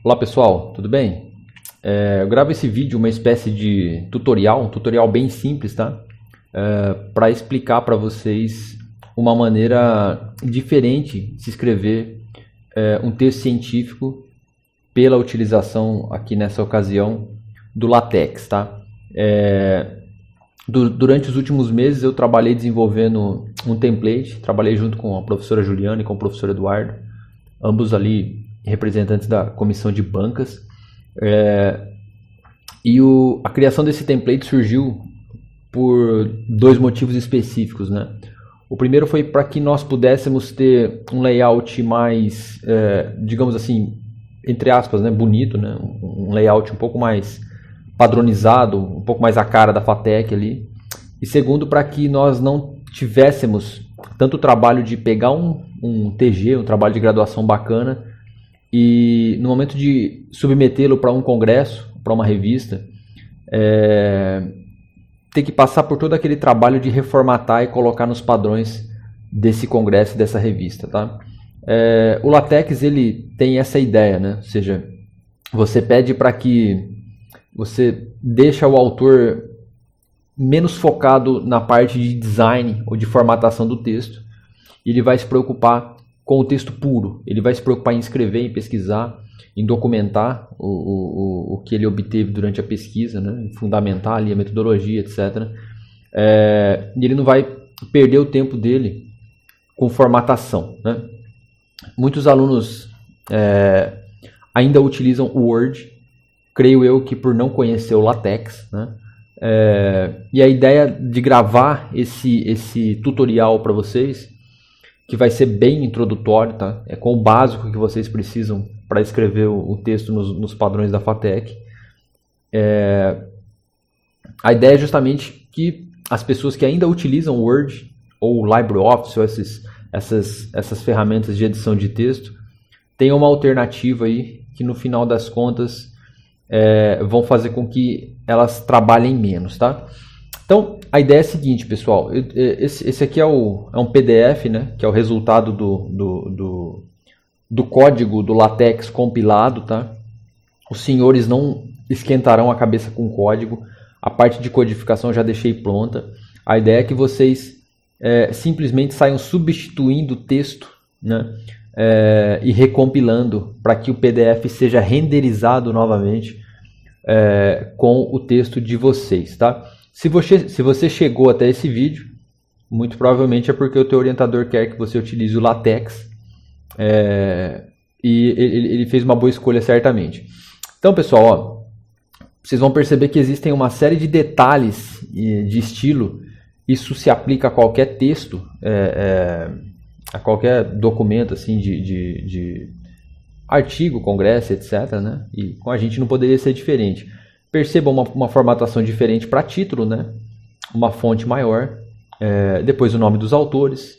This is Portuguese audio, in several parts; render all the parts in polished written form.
Olá pessoal, tudo bem? Eu gravo esse vídeo, uma espécie de tutorial, um tutorial bem simples, tá? Para explicar para vocês uma maneira diferente de se escrever um texto científico pela utilização aqui nessa ocasião do LaTeX, tá? Durante os últimos meses eu trabalhei desenvolvendo um template, trabalhei junto com a professora Juliana e com o professor Eduardo, ambos ali representantes da comissão de bancas, e a criação desse template surgiu por dois motivos específicos, né? O primeiro foi para que nós pudéssemos ter um layout mais, digamos assim, entre aspas, né, bonito, né? Um layout um pouco mais padronizado, um pouco mais a cara da FATEC ali. E segundo, para que nós não tivéssemos tanto trabalho de pegar um TG, um trabalho de graduação bacana, e no momento de submetê-lo para um congresso, para uma revista, ter que passar por todo aquele trabalho de reformatar e colocar nos padrões desse congresso e dessa revista, tá? O LaTeX, ele tem essa ideia, né? Ou seja, você pede para que você deixa o autor menos focado na parte de design ou de formatação do texto, e ele vai se preocupar com o texto puro, ele vai se preocupar em escrever, em pesquisar, em documentar o que ele obteve durante a pesquisa, né? Fundamentar ali a metodologia, etc. E ele não vai perder o tempo dele com formatação, né? Muitos alunos ainda utilizam o Word, creio eu que por não conhecer o LaTeX, né? E a ideia de gravar esse tutorial para vocês, que vai ser bem introdutório, tá? Com o básico que vocês precisam para escrever o texto nos padrões da FATEC. A ideia é justamente que as pessoas que ainda utilizam o Word ou o LibreOffice ou essas ferramentas de edição de texto tenham uma alternativa aí que no final das contas vão fazer com que elas trabalhem menos, tá? Então, a ideia é a seguinte, pessoal. Esse aqui é um PDF, né? Que é o resultado do código do LaTeX compilado, tá? Os senhores não esquentarão a cabeça com o código. A parte de codificação eu já deixei pronta. A ideia é que vocês simplesmente saiam substituindo o texto, né? E recompilando para que o PDF seja renderizado novamente com o texto de vocês, tá? Se você chegou até esse vídeo, muito provavelmente é porque o teu orientador quer que você utilize o LaTeX, e ele fez uma boa escolha certamente. Então, pessoal, ó, vocês vão perceber que existem uma série de detalhes de estilo. Isso se aplica a qualquer texto, a qualquer documento assim de artigo, congresso, etc., né? E com a gente não poderia ser diferente. Percebam uma formatação diferente para título, né? Uma fonte maior, depois o nome dos autores,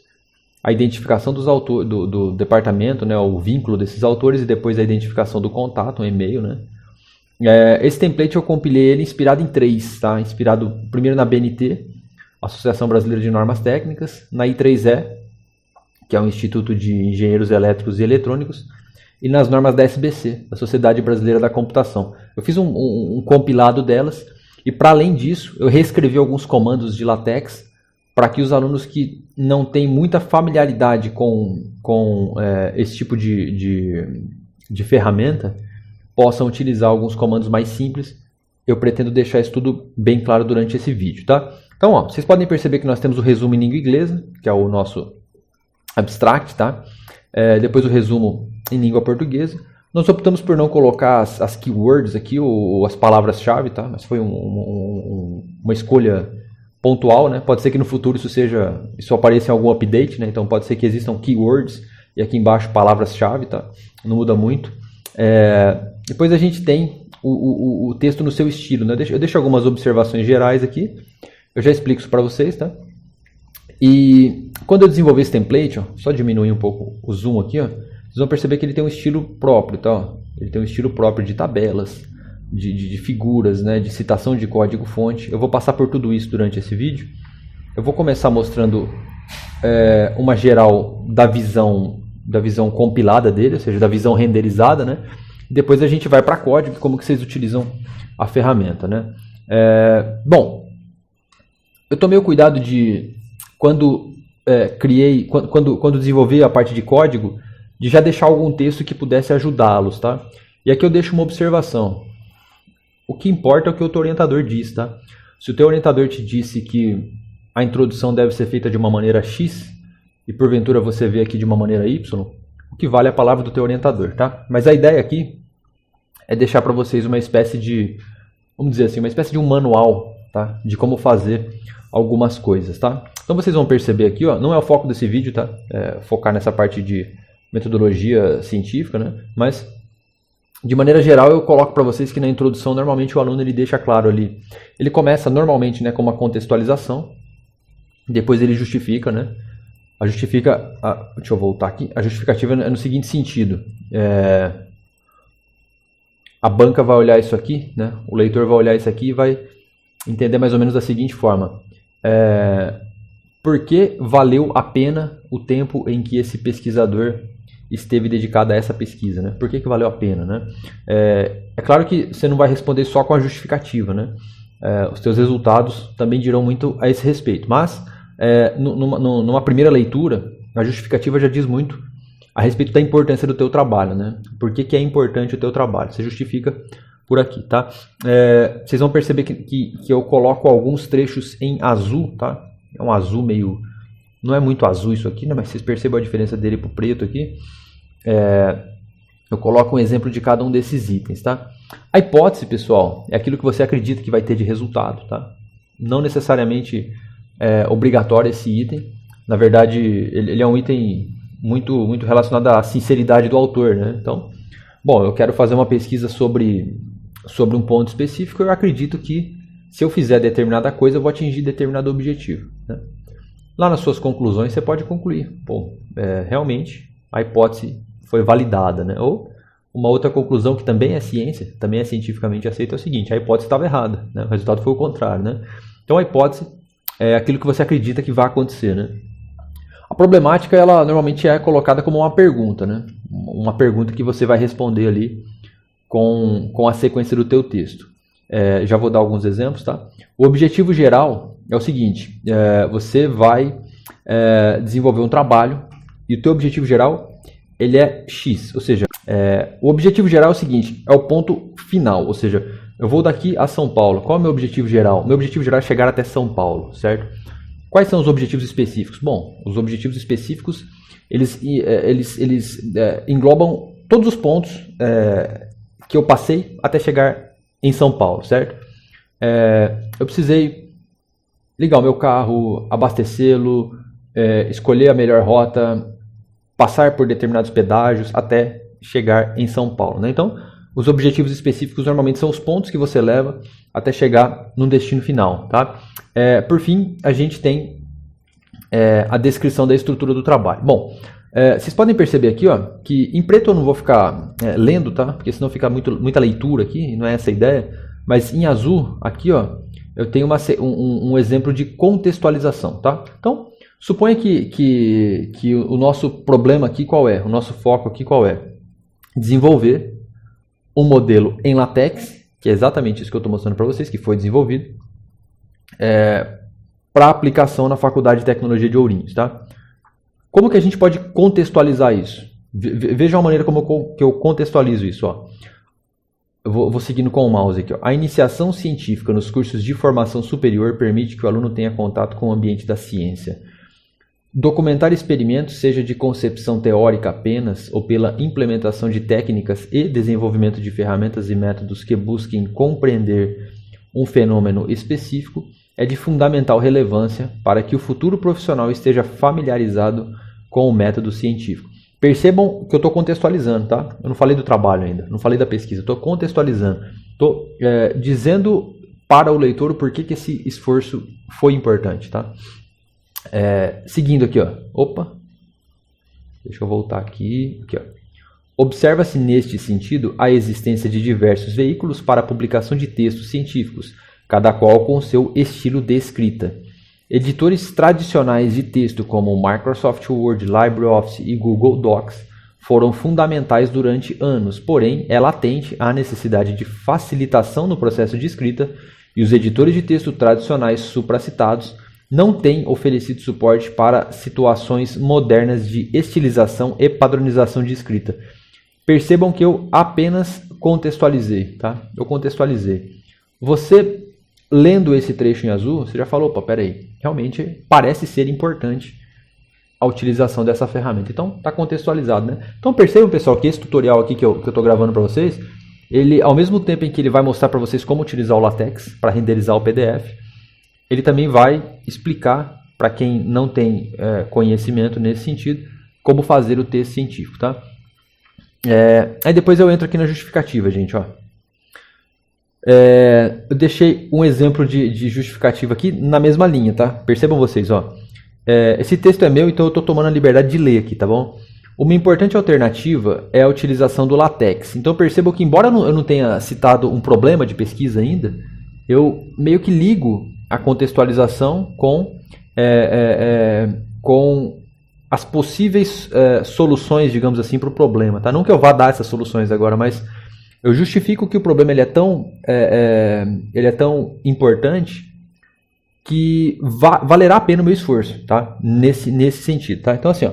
a identificação dos autores, do departamento, né? O vínculo desses autores, e depois a identificação do contato, um e-mail, né? Esse template eu compilei ele inspirado em três, tá? Inspirado primeiro na BNT, Associação Brasileira de Normas Técnicas, na I3E, que é o Instituto de Engenheiros Elétricos e Eletrônicos, e nas normas da SBC, da Sociedade Brasileira da Computação. Eu fiz um compilado delas, e para além disso, eu reescrevi alguns comandos de LaTeX para que os alunos que não têm muita familiaridade com esse tipo de ferramenta possam utilizar alguns comandos mais simples. Eu pretendo deixar isso tudo bem claro durante esse vídeo, tá? Então, ó, vocês podem perceber que nós temos o resumo em língua inglesa, que é o nosso abstract, tá? Depois o resumo em língua portuguesa. Nós optamos por não colocar as keywords aqui, ou as palavras-chave, tá? Mas foi uma escolha pontual, né? Pode ser que no futuro isso apareça em algum update, né? Então pode ser que existam keywords e aqui embaixo palavras-chave, tá? Não muda muito. Depois a gente tem o texto no seu estilo, né? Eu deixo algumas observações gerais aqui. Eu já explico isso para vocês, tá? E quando eu desenvolvi esse template, ó, só diminuir um pouco o zoom aqui, ó, vocês vão perceber que ele tem um estilo próprio, tá? Ó. Ele tem um estilo próprio de tabelas, de figuras, né? De citação de código-fonte. Eu vou passar por tudo isso durante esse vídeo. Eu vou começar mostrando uma geral da visão compilada dele, ou seja, da visão renderizada, né? Depois a gente vai para código, como que vocês utilizam a ferramenta, né? Bom, eu tomei o cuidado de, quando quando desenvolvi a parte de código, de já deixar algum texto que pudesse ajudá-los, tá? E aqui eu deixo uma observação. O que importa é o que o teu orientador diz, tá? Se o teu orientador te disse que a introdução deve ser feita de uma maneira X, e porventura você vê aqui de uma maneira Y, o que vale é a palavra do teu orientador, tá? Mas a ideia aqui é deixar para vocês uma espécie de, vamos dizer assim, uma espécie de um manual, tá? De como fazer algumas coisas, tá? Então vocês vão perceber aqui, ó, não é o foco desse vídeo, tá? Focar nessa parte de metodologia científica, né? Mas de maneira geral eu coloco para vocês que na introdução normalmente o aluno ele deixa claro ali. Ele começa normalmente, né, com uma contextualização, depois ele justifica, né? Deixa eu voltar aqui. A justificativa é no seguinte sentido. A banca vai olhar isso aqui, né? O leitor vai olhar isso aqui e vai entender mais ou menos da seguinte forma. Por que valeu a pena o tempo em que esse pesquisador esteve dedicado a essa pesquisa, né? Por que valeu a pena, né? É claro que você não vai responder só com a justificativa, né? Os teus resultados também dirão muito a esse respeito, mas numa primeira leitura, a justificativa já diz muito a respeito da importância do teu trabalho, né? Por que é importante o teu trabalho? Você justifica por aqui, tá? Vocês vão perceber que eu coloco alguns trechos em azul, tá? É um azul meio... Não é muito azul isso aqui, né? Mas vocês percebem a diferença dele pro preto aqui. Eu coloco um exemplo de cada um desses itens, tá? A hipótese, pessoal, é aquilo que você acredita que vai ter de resultado, tá? Não necessariamente obrigatório esse item. Na verdade, ele é um item muito relacionado à sinceridade do autor, né? Então, bom, eu quero fazer uma pesquisa sobre um ponto específico. Eu acredito que se eu fizer determinada coisa, eu vou atingir determinado objetivo, né? Lá nas suas conclusões você pode concluir, realmente a hipótese foi validada, né? Ou uma outra conclusão que também é ciência, também é cientificamente aceita, é o seguinte: a hipótese estava errada, né? O resultado foi o contrário, né? Então a hipótese é aquilo que você acredita que vai acontecer, né? A problemática, ela normalmente é colocada como uma pergunta, né? Uma pergunta que você vai responder ali com a sequência do teu texto. Já vou dar alguns exemplos, tá? O objetivo geral é o seguinte: você vai desenvolver um trabalho e o teu objetivo geral ele é X, ou seja, o objetivo geral é o seguinte, é o ponto final, ou seja, eu vou daqui a São Paulo. Qual é o meu objetivo geral? Meu objetivo geral é chegar até São Paulo, certo? Quais são os objetivos específicos? Bom, os objetivos específicos eles englobam todos os pontos que eu passei até chegar em São Paulo, certo? Eu precisei ligar o meu carro, abastecê-lo, escolher a melhor rota, passar por determinados pedágios até chegar em São Paulo, né? Então, os objetivos específicos normalmente são os pontos que você leva até chegar no destino final, tá? Por fim, a gente tem a descrição da estrutura do trabalho. Bom, vocês podem perceber aqui, ó, que em preto eu não vou ficar lendo, tá? Porque senão fica muita leitura aqui, e não é essa a ideia. Mas em azul, aqui, ó, eu tenho um exemplo de contextualização, tá? Então, suponha que o nosso problema aqui qual é? O nosso foco aqui qual é? Desenvolver um modelo em LaTeX, que é exatamente isso que eu estou mostrando para vocês, que foi desenvolvido para aplicação na Faculdade de Tecnologia de Ourinhos, tá? Como que a gente pode contextualizar isso? Veja a maneira como eu contextualizo isso, ó. Eu vou seguindo com o mouse aqui, ó. A iniciação científica nos cursos de formação superior permite que o aluno tenha contato com o ambiente da ciência. Documentar experimentos, seja de concepção teórica apenas ou pela implementação de técnicas e desenvolvimento de ferramentas e métodos que busquem compreender um fenômeno específico, é de fundamental relevância para que o futuro profissional esteja familiarizado com o método científico. Percebam que eu estou contextualizando, tá? Eu não falei do trabalho ainda, não falei da pesquisa, estou contextualizando. Estou dizendo para o leitor o porquê que esse esforço foi importante, tá? Seguindo aqui, ó. Opa! Deixa eu voltar aqui. Aqui, ó. Observa-se neste sentido a existência de diversos veículos para a publicação de textos científicos, cada qual com seu estilo de escrita. Editores tradicionais de texto como Microsoft Word, LibreOffice e Google Docs foram fundamentais durante anos, porém é latente a necessidade de facilitação no processo de escrita e os editores de texto tradicionais supracitados não têm oferecido suporte para situações modernas de estilização e padronização de escrita. Percebam que eu apenas contextualizei, tá? Eu contextualizei. Você, lendo esse trecho em azul, você já falou, opa, peraí, realmente parece ser importante a utilização dessa ferramenta. Então, está contextualizado, né? Então, percebam, pessoal, que esse tutorial aqui que eu estou gravando para vocês, ele, ao mesmo tempo em que ele vai mostrar para vocês como utilizar o LaTeX para renderizar o PDF, ele também vai explicar, para quem não tem conhecimento nesse sentido, como fazer o texto científico, tá? Aí depois eu entro aqui na justificativa, gente, ó. Eu deixei um exemplo de justificativa aqui na mesma linha, tá? Percebam vocês, ó. Esse texto é meu, então eu estou tomando a liberdade de ler aqui, tá bom? Uma importante alternativa é a utilização do LaTeX. Então percebam que, embora eu não tenha citado um problema de pesquisa ainda, eu meio que ligo a contextualização com as possíveis soluções, digamos assim, para o problema, tá? Não que eu vá dar essas soluções agora, mas eu justifico que o problema ele é tão importante que valerá a pena o meu esforço, tá? Nesse sentido, tá? Então, assim, ó,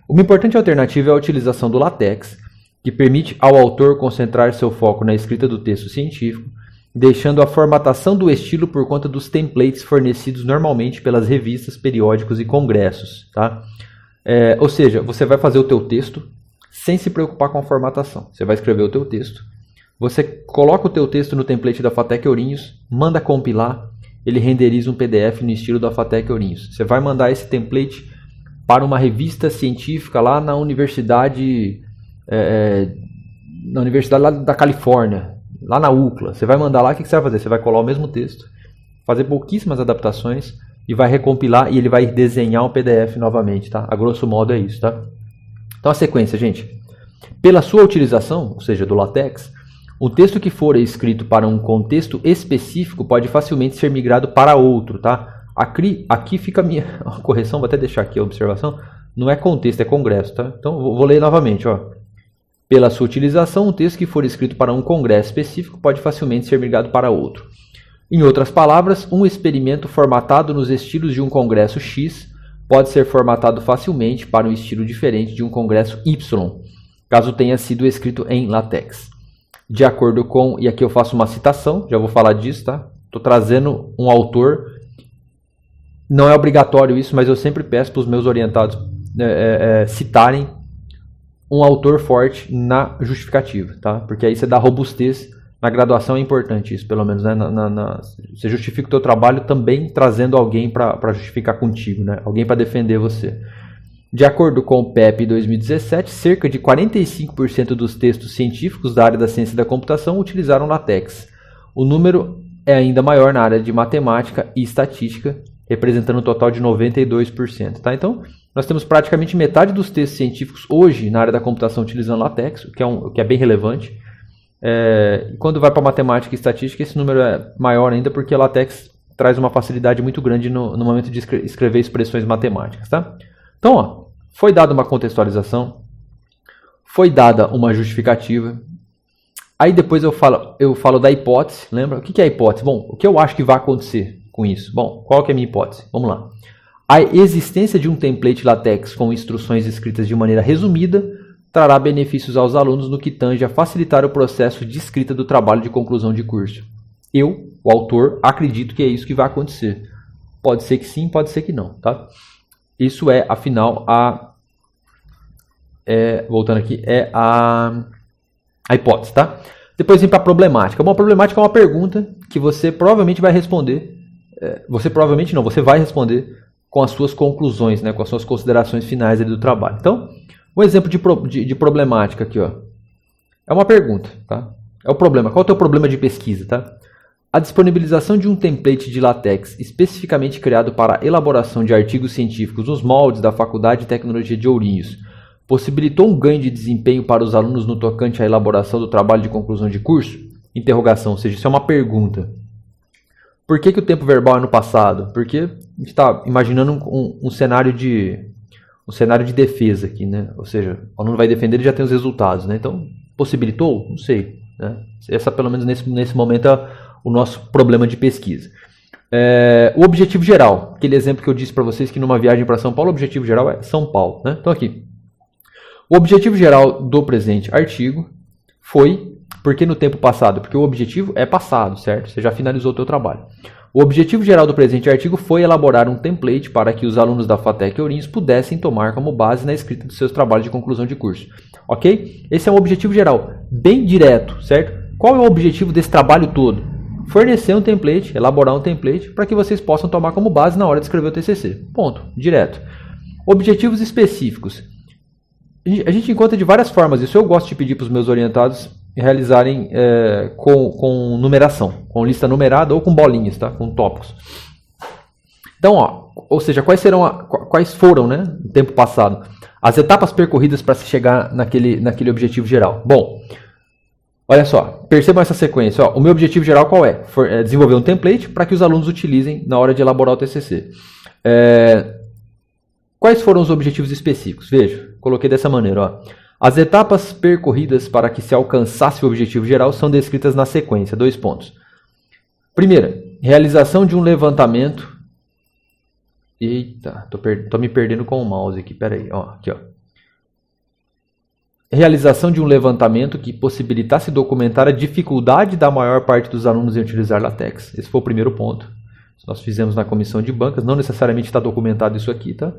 uma importante alternativa é a utilização do LaTeX, que permite ao autor concentrar seu foco na escrita do texto científico, deixando a formatação do estilo por conta dos templates fornecidos normalmente pelas revistas, periódicos e congressos, tá? Ou seja, você vai fazer o teu texto sem se preocupar com a formatação. Você vai escrever o teu texto, você coloca o teu texto no template da FATEC Ourinhos, manda compilar, ele renderiza um PDF no estilo da FATEC Ourinhos. Você vai mandar esse template para uma revista científica lá na universidade, lá da Califórnia, lá na UCLA. Você vai mandar lá, o que você vai fazer? Você vai colar o mesmo texto, fazer pouquíssimas adaptações e vai recompilar e ele vai desenhar um PDF novamente, tá? A grosso modo é isso, tá? Então a sequência, gente. Pela sua utilização, ou seja, do LaTeX, o texto que for escrito para um contexto específico pode facilmente ser migrado para outro, tá? Aqui fica a minha correção, vou até deixar aqui a observação. Não é contexto, é congresso, tá? Então vou ler novamente, ó. Pela sua utilização, o texto que for escrito para um congresso específico pode facilmente ser migrado para outro. Em outras palavras, um experimento formatado nos estilos de um congresso X pode ser formatado facilmente para um estilo diferente de um congresso Y, caso tenha sido escrito em LaTeX. De acordo com, e aqui eu faço uma citação, já vou falar disso, tá? Estou trazendo um autor, não é obrigatório isso, mas eu sempre peço para os meus orientados citarem um autor forte na justificativa, tá? Porque aí você dá robustez, na graduação é importante isso, pelo menos, né? Você justifica o teu trabalho também trazendo alguém para justificar contigo, né? Alguém para defender você. De acordo com o PEP 2017, cerca de 45% dos textos científicos da área da ciência da computação utilizaram LaTeX. O número é ainda maior na área de matemática e estatística, representando um total de 92%. Tá? Então, nós temos praticamente metade dos textos científicos hoje na área da computação utilizando LaTeX, o que é bem relevante. Quando vai para matemática e estatística, esse número é maior ainda, porque a LaTeX traz uma facilidade muito grande no momento de escrever expressões matemáticas. Tá? Então, ó, foi dada uma contextualização, foi dada uma justificativa, aí depois eu falo da hipótese, lembra? O que é a hipótese? Bom, o que eu acho que vai acontecer com isso? Bom, qual que é a minha hipótese? Vamos lá. A existência de um template LaTeX com instruções escritas de maneira resumida trará benefícios aos alunos no que tange a facilitar o processo de escrita do trabalho de conclusão de curso. Eu, o autor, acredito que é isso que vai acontecer. Pode ser que sim, pode ser que não, tá? Isso é, afinal, voltando aqui, a hipótese, tá? Depois vem para a problemática. Bom, a problemática é uma pergunta que você provavelmente vai responder. Você vai responder com as suas conclusões, né? Com as suas considerações finais ali do trabalho. Então, um exemplo de problemática aqui, ó. É uma pergunta, tá? É o problema. Qual é o teu problema de pesquisa, tá? A disponibilização de um template de LaTeX especificamente criado para a elaboração de artigos científicos nos moldes da Faculdade de Tecnologia de Ourinhos possibilitou um ganho de desempenho para os alunos no tocante à elaboração do trabalho de conclusão de curso? Interrogação, ou seja, isso é uma pergunta. Por que o tempo verbal é no passado? Porque a gente está imaginando um cenário cenário de defesa aqui, né? Ou seja, o aluno vai defender e já tem os resultados, né? Então, possibilitou? Não sei, né? Essa, pelo menos nesse momento, é o nosso problema de pesquisa. O objetivo geral, aquele exemplo que eu disse para vocês que numa viagem para São Paulo, o objetivo geral é São Paulo, né? Então aqui, o objetivo geral do presente artigo foi, por que no tempo passado? Porque o objetivo é passado, certo? Você já finalizou o teu trabalho. O objetivo geral do presente artigo foi elaborar um template para que os alunos da FATEC Ourinhos pudessem tomar como base na escrita dos seus trabalhos de conclusão de curso. Ok? Esse é um objetivo geral, bem direto, certo? Qual é o objetivo desse trabalho todo? Fornecer um template, elaborar um template para que vocês possam tomar como base na hora de escrever o TCC. Ponto. Direto. Objetivos específicos. A gente encontra de várias formas isso. Eu gosto de pedir para os meus orientados realizarem com numeração, com lista numerada ou com bolinhas, tá? Com tópicos. Então, ou seja, quais foram, né, no tempo passado, as etapas percorridas para se chegar naquele objetivo geral? Bom, olha só, percebam essa sequência. O meu objetivo geral qual é? Desenvolver um template para que os alunos utilizem na hora de elaborar o TCC. Quais foram os objetivos específicos? Veja, coloquei dessa maneira. As etapas percorridas para que se alcançasse o objetivo geral são descritas na sequência. 2 pontos. Primeira, realização de um levantamento. Eita, tô me perdendo com o mouse aqui. Peraí, aqui. Realização de um levantamento que possibilitasse documentar a dificuldade da maior parte dos alunos em utilizar LaTeX. Esse foi o primeiro ponto. Nós fizemos na comissão de bancas, não necessariamente está documentado isso aqui, tá?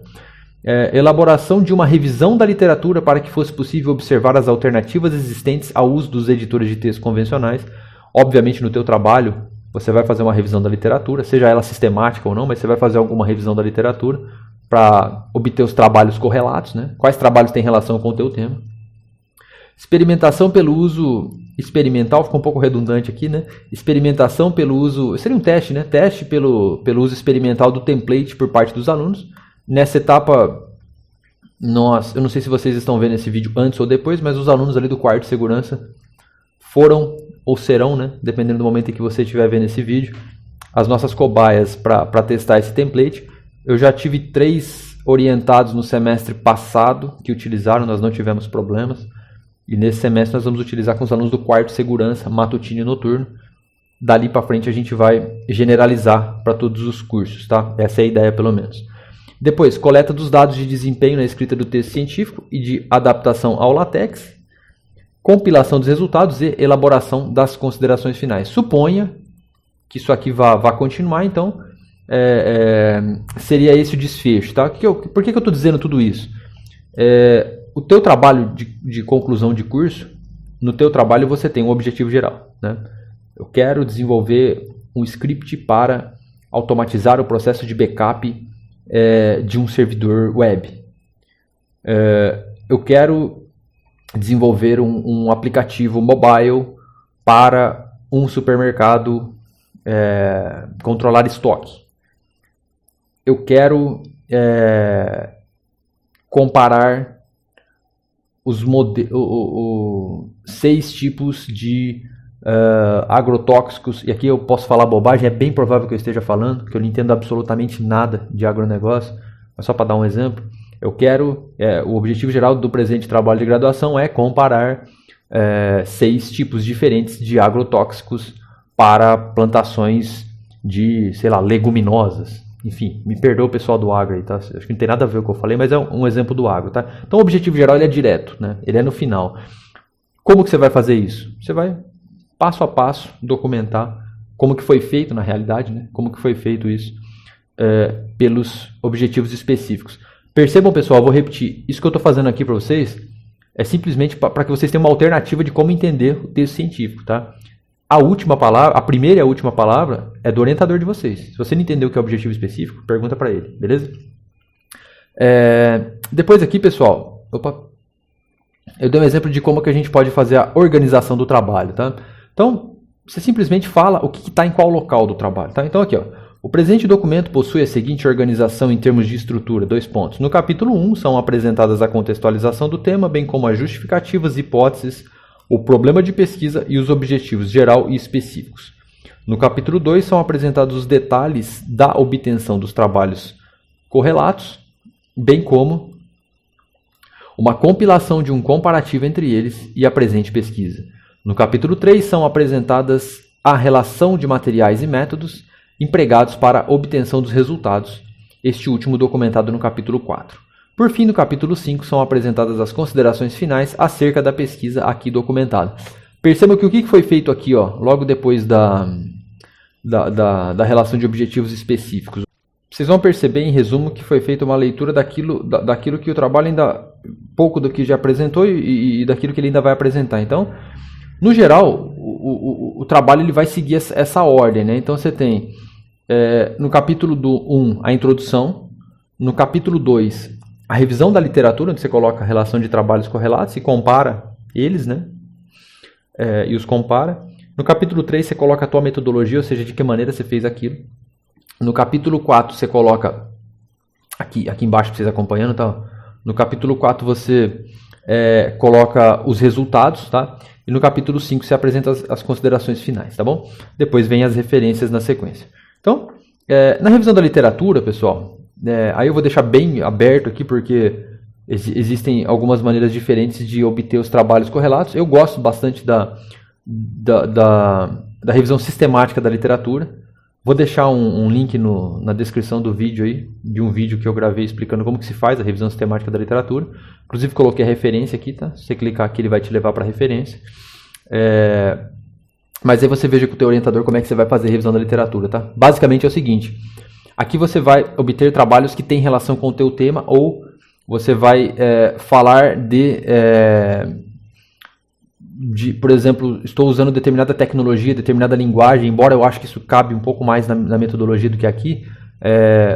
Elaboração de uma revisão da literatura para que fosse possível observar as alternativas existentes ao uso dos editores de texto convencionais. Obviamente, no teu trabalho, você vai fazer uma revisão da literatura, seja ela sistemática ou não, mas você vai fazer alguma revisão da literatura para obter os trabalhos correlatos, né? Quais trabalhos têm relação com o teu tema. Experimentação pelo uso experimental, ficou um pouco redundante aqui, né? Experimentação pelo uso, seria um teste, né? Teste pelo uso experimental do template por parte dos alunos. Nessa etapa, eu não sei se vocês estão vendo esse vídeo antes ou depois, mas os alunos ali do quarto de segurança foram ou serão, né? Dependendo do momento em que você estiver vendo esse vídeo, as nossas cobaias para testar esse template. Eu já tive 3 orientados no semestre passado que utilizaram, nós não tivemos problemas. E nesse semestre nós vamos utilizar com os alunos do quarto de segurança, matutino e noturno. Dali para frente a gente vai generalizar para todos os cursos, tá? Essa é a ideia, pelo menos. Depois, coleta dos dados de desempenho na escrita do texto científico e de adaptação ao LaTeX. Compilação dos resultados e elaboração das considerações finais. Suponha que isso aqui vá continuar, então seria esse o desfecho, tá? Por que eu estou dizendo tudo isso? O teu trabalho de conclusão de curso, no teu trabalho você tem um objetivo geral, né? Eu quero desenvolver um script para automatizar o processo de backup de um servidor web. Eu quero desenvolver um aplicativo mobile para um supermercado controlar estoque. Eu quero comparar os 6 tipos de agrotóxicos, e aqui eu posso falar bobagem, é bem provável que eu esteja falando, que eu não entendo absolutamente nada de agronegócio, mas só para dar um exemplo, eu quero, o objetivo geral do presente trabalho de graduação é comparar 6 tipos diferentes de agrotóxicos para plantações de, sei lá, leguminosas. Enfim, me perdoa o pessoal do agro aí, tá? Acho que não tem nada a ver com o que eu falei, mas é um exemplo do agro, tá? Então o objetivo geral ele é direto, né? Ele é no final. Como que você vai fazer isso? Você vai, passo a passo, documentar como que foi feito na realidade, né? Como que foi feito isso pelos objetivos específicos. Percebam, pessoal, eu vou repetir. Isso que eu estou fazendo aqui para vocês é simplesmente para que vocês tenham uma alternativa de como entender o texto científico, tá? A última palavra, a primeira e a última palavra é do orientador de vocês. Se você não entendeu o que é objetivo específico, pergunta para ele, beleza? Depois aqui, pessoal, eu dei um exemplo de como que a gente pode fazer a organização do trabalho, tá? Então, você simplesmente fala o que está em qual local do trabalho, tá? Então aqui, ó, o presente documento possui a seguinte organização em termos de estrutura, 2 pontos. No capítulo 1 são apresentadas a contextualização do tema, bem como as justificativas, hipóteses, o problema de pesquisa e os objetivos geral e específicos. No capítulo 2 são apresentados os detalhes da obtenção dos trabalhos correlatos, bem como uma compilação de um comparativo entre eles e a presente pesquisa. No capítulo 3 são apresentadas a relação de materiais e métodos empregados para a obtenção dos resultados, este último documentado no capítulo 4. Por fim, no capítulo 5 são apresentadas as considerações finais acerca da pesquisa aqui documentada. Percebam que o que foi feito aqui, ó, logo depois da relação de objetivos específicos. Vocês vão perceber, em resumo, que foi feita uma leitura daquilo que o trabalho ainda, pouco do que já apresentou e daquilo que ele ainda vai apresentar. Então, no geral, o trabalho ele vai seguir essa ordem, né? Então, você tem, no capítulo 1, a introdução, no capítulo 2, a revisão da literatura, onde você coloca a relação de trabalhos correlatos e compara eles, né? E os compara. No capítulo 3, você coloca a tua metodologia, ou seja, de que maneira você fez aquilo. No capítulo 4, você coloca, aqui embaixo para vocês acompanhando, tá? No capítulo 4, você coloca os resultados, tá? E no capítulo 5, você apresenta as considerações finais, tá bom? Depois vem as referências na sequência. Então, na revisão da literatura, pessoal, aí eu vou deixar bem aberto aqui, porque existem algumas maneiras diferentes de obter os trabalhos correlatos. Eu gosto bastante da revisão sistemática da literatura. Vou deixar um link na descrição do vídeo aí, de um vídeo que eu gravei explicando como que se faz a revisão sistemática da literatura. Inclusive coloquei a referência aqui, tá? Se você clicar aqui, ele vai te levar para a referência. Mas aí você veja com o teu orientador como é que você vai fazer a revisão da literatura, tá? Basicamente é o seguinte, aqui você vai obter trabalhos que têm relação com o teu tema, ou você vai falar por exemplo, estou usando determinada tecnologia, determinada linguagem, embora eu acho que isso cabe um pouco mais na metodologia do que aqui,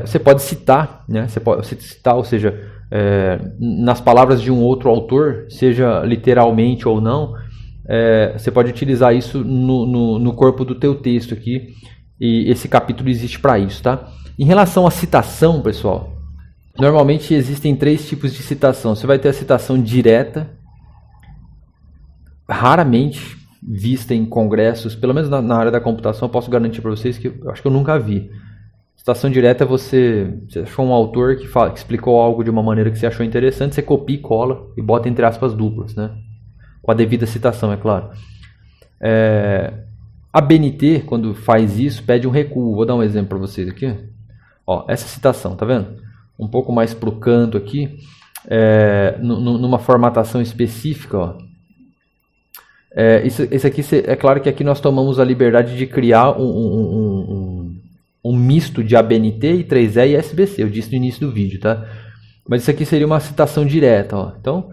você pode citar, né? Você pode citar, ou seja, nas palavras de um outro autor, seja literalmente ou não, você pode utilizar isso no corpo do teu texto aqui, e esse capítulo existe para isso, tá? Em relação à citação, pessoal, normalmente existem 3 tipos de citação. Você vai ter a citação direta, raramente vista em congressos, pelo menos na área da computação, eu posso garantir para vocês que eu acho que eu nunca vi. Citação direta é você achou um autor que explicou algo de uma maneira que você achou interessante, você copia e cola e bota entre aspas duplas, né? Com a devida citação, é claro. A BNT, quando faz isso, pede um recuo. Vou dar um exemplo para vocês aqui. Ó, essa citação, tá vendo? Um pouco mais para o canto aqui, numa formatação específica, ó. Isso aqui, é claro que aqui nós tomamos a liberdade de criar um misto de ABNT, I3E e SBC. Eu disse no início do vídeo, tá? Mas isso aqui seria uma citação direta, ó. Então,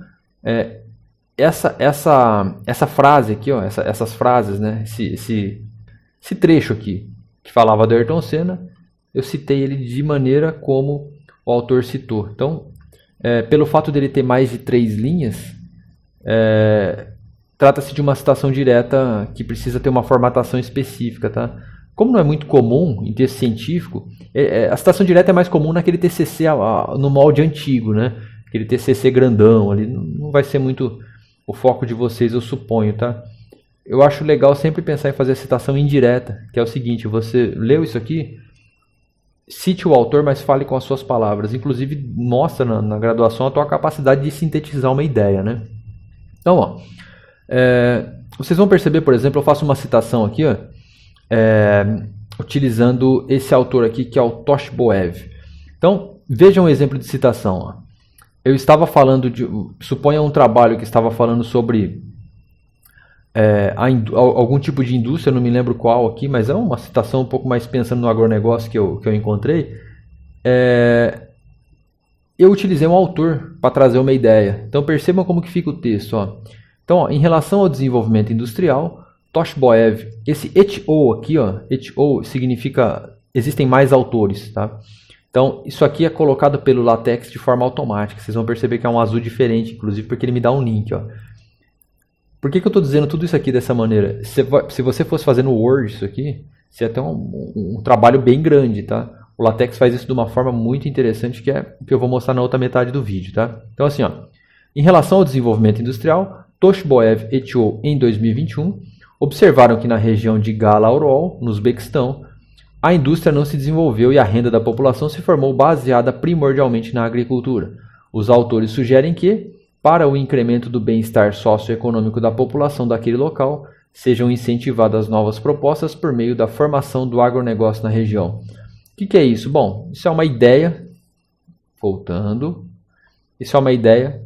essa frase aqui, ó, essas frases, né? Esse trecho aqui que falava do Ayrton Senna, eu citei ele de maneira como o autor citou. Então, pelo fato dele ter mais de 3 linhas, trata-se de uma citação direta que precisa ter uma formatação específica, tá? Como não é muito comum em texto científico, a citação direta é mais comum naquele TCC no molde antigo, né? Aquele TCC grandão ali, não vai ser muito o foco de vocês, eu suponho, tá? Eu acho legal sempre pensar em fazer a citação indireta, que é o seguinte, você leu isso aqui, cite o autor, mas fale com as suas palavras. Inclusive, mostra na graduação a tua capacidade de sintetizar uma ideia, né? Então, ó, vocês vão perceber, por exemplo, eu faço uma citação aqui, ó, utilizando esse autor aqui, que é o Toshboev. Então, vejam um exemplo de citação. Ó. Eu estava falando suponha um trabalho que estava falando sobre algum tipo de indústria, não me lembro qual aqui, mas é uma citação um pouco mais pensando no agronegócio que eu encontrei. Eu utilizei um autor para trazer uma ideia. Então, percebam como que fica o texto, ó. Então, ó, em relação ao desenvolvimento industrial, Toshboev, esse et al. Aqui, ó, et al. Significa existem mais autores, tá? Então, isso aqui é colocado pelo LaTeX de forma automática. Vocês vão perceber que é um azul diferente, inclusive porque ele me dá um link, ó. Por que eu estou dizendo tudo isso aqui dessa maneira? Se você fosse fazer no Word isso aqui, você ia ter um trabalho bem grande, tá? O LaTeX faz isso de uma forma muito interessante, que é o que eu vou mostrar na outra metade do vídeo, tá? Então, assim, ó, em relação ao desenvolvimento industrial, Toshboev et al. Em 2021 observaram que na região de Gala-Orol, no Uzbequistão, a indústria não se desenvolveu e a renda da população se formou baseada primordialmente na agricultura. Os autores sugerem que, para o incremento do bem-estar socioeconômico da população daquele local, sejam incentivadas novas propostas por meio da formação do agronegócio na região. O que é isso? Bom, isso é uma ideia, voltando, isso é uma ideia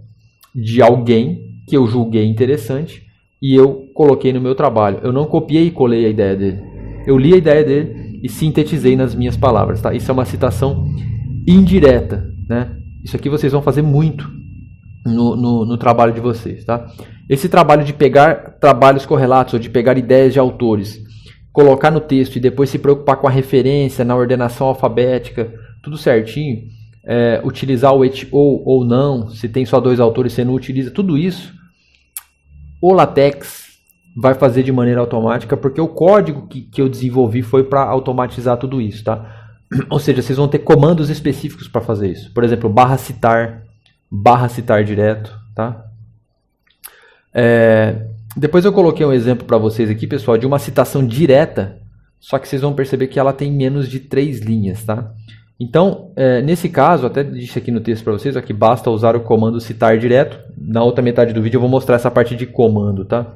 de alguém que eu julguei interessante e eu coloquei no meu trabalho. Eu não copiei e colei a ideia dele. Eu li a ideia dele e sintetizei nas minhas palavras. Tá? Isso é uma citação indireta. Né? Isso aqui vocês vão fazer muito no trabalho de vocês. Tá? Esse trabalho de pegar trabalhos correlatos ou de pegar ideias de autores, colocar no texto e depois se preocupar com a referência na ordenação alfabética, tudo certinho, utilizar o et ou não, se tem só 2 autores você não utiliza, tudo isso o LaTeX vai fazer de maneira automática, porque o código que eu desenvolvi foi para automatizar tudo isso, tá? Ou seja, vocês vão ter comandos específicos para fazer isso. Por exemplo, /citar direto, tá? Depois eu coloquei um exemplo para vocês aqui, pessoal, de uma citação direta, só que vocês vão perceber que ela tem menos de 3 linhas, tá? Então, nesse caso, até disse aqui no texto para vocês, que basta usar o comando citar direto. Na outra metade do vídeo eu vou mostrar essa parte de comando, tá?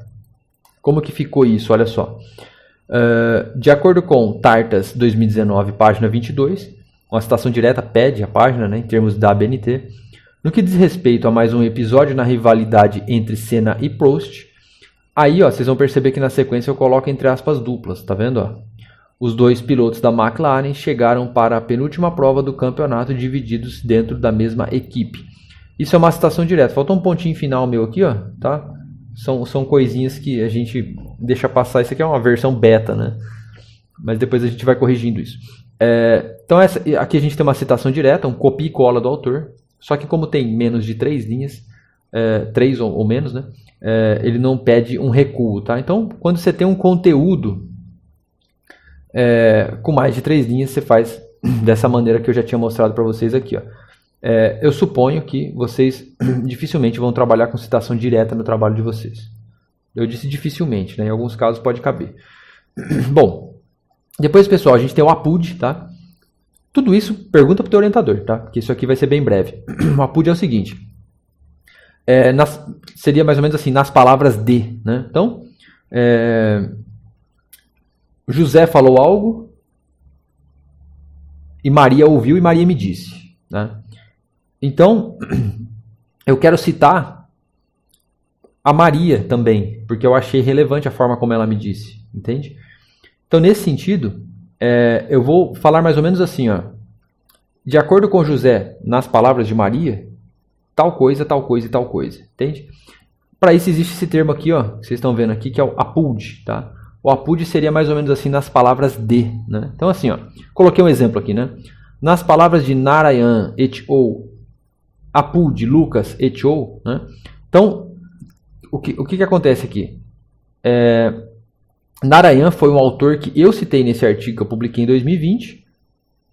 Como que ficou isso? Olha só. De acordo com Tartas 2019, página 22, uma citação direta pede a página, né, em termos da ABNT. No que diz respeito a mais um episódio na rivalidade entre Senna e Prost, aí ó, vocês vão perceber que na sequência eu coloco entre aspas duplas, tá vendo? Ó? Os 2 pilotos da McLaren chegaram para a penúltima prova do campeonato divididos dentro da mesma equipe. Isso é uma citação direta. Faltou um pontinho final meu aqui, ó, tá? São coisinhas que a gente deixa passar. Isso aqui é uma versão beta, né? Mas depois a gente vai corrigindo isso. Então aqui a gente tem uma citação direta, um copia e cola do autor. Só que como tem menos de 3 linhas, 3 ou menos, né? Ele não pede um recuo, tá? Então, quando você tem um conteúdo com mais de 3 linhas, você faz dessa maneira que eu já tinha mostrado para vocês aqui, ó. Eu suponho que vocês dificilmente vão trabalhar com citação direta no trabalho de vocês. Eu disse dificilmente, né? Em alguns casos pode caber. Bom, depois, pessoal, a gente tem o APUD, tá? Tudo isso pergunta para o teu orientador, tá? Porque isso aqui vai ser bem breve. O APUD é o seguinte. Seria mais ou menos assim, nas palavras de, né? Então, José falou algo e Maria ouviu e Maria me disse, né? Então, eu quero citar a Maria também, porque eu achei relevante a forma como ela me disse, entende? Então, nesse sentido, eu vou falar mais ou menos assim, ó. De acordo com José, nas palavras de Maria, tal coisa e tal coisa, entende? Para isso existe esse termo aqui, ó, que vocês estão vendo aqui, que é o APUD, tá? O APUD seria mais ou menos assim nas palavras de, né? Então assim, ó, coloquei um exemplo aqui, né? Nas palavras de Narayan et al, APUD, Lucas et al, né? Então, o que acontece aqui? Narayan foi um autor que eu citei nesse artigo que eu publiquei em 2020.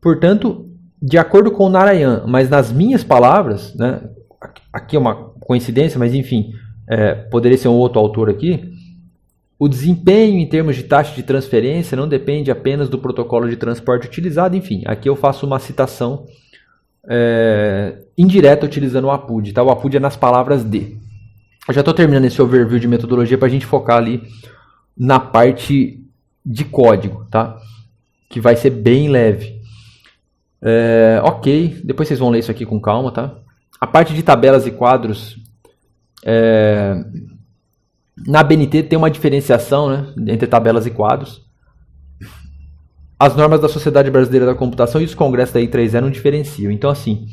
Portanto, de acordo com Narayan, mas nas minhas palavras, né? Aqui é uma coincidência, mas enfim, poderia ser um outro autor aqui. O desempenho em termos de taxa de transferência não depende apenas do protocolo de transporte utilizado. Enfim, aqui eu faço uma citação indireta utilizando o APUD. Tá? O APUD é nas palavras de. Eu já estou terminando esse overview de metodologia para a gente focar ali na parte de código, tá? Que vai ser bem leve. Ok, depois vocês vão ler isso aqui com calma, tá? A parte de tabelas e quadros, na BNT tem uma diferenciação, né, entre tabelas e quadros. As normas da Sociedade Brasileira da Computação e os congressos da I3E não diferenciam. Então, assim,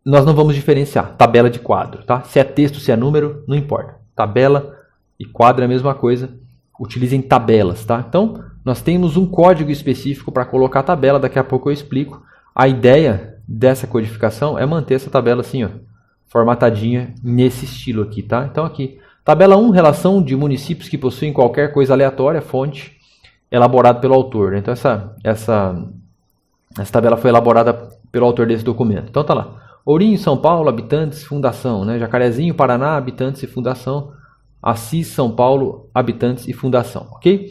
nós não vamos diferenciar tabela de quadro, tá? Se é texto, se é número, não importa. Tabela e quadro é a mesma coisa. Utilizem tabelas, tá? Então, nós temos um código específico para colocar a tabela. Daqui a pouco eu explico. A ideia dessa codificação é manter essa tabela assim, ó, formatadinha nesse estilo aqui, tá? Então, aqui, tabela 1, relação de municípios que possuem qualquer coisa aleatória, fonte, elaborado pelo autor, né? Então, essa tabela foi elaborada pelo autor desse documento. Então, tá lá. Ourinho, São Paulo, habitantes, fundação, né? Jacarezinho, Paraná, habitantes e fundação. Assis, São Paulo, habitantes e fundação, ok?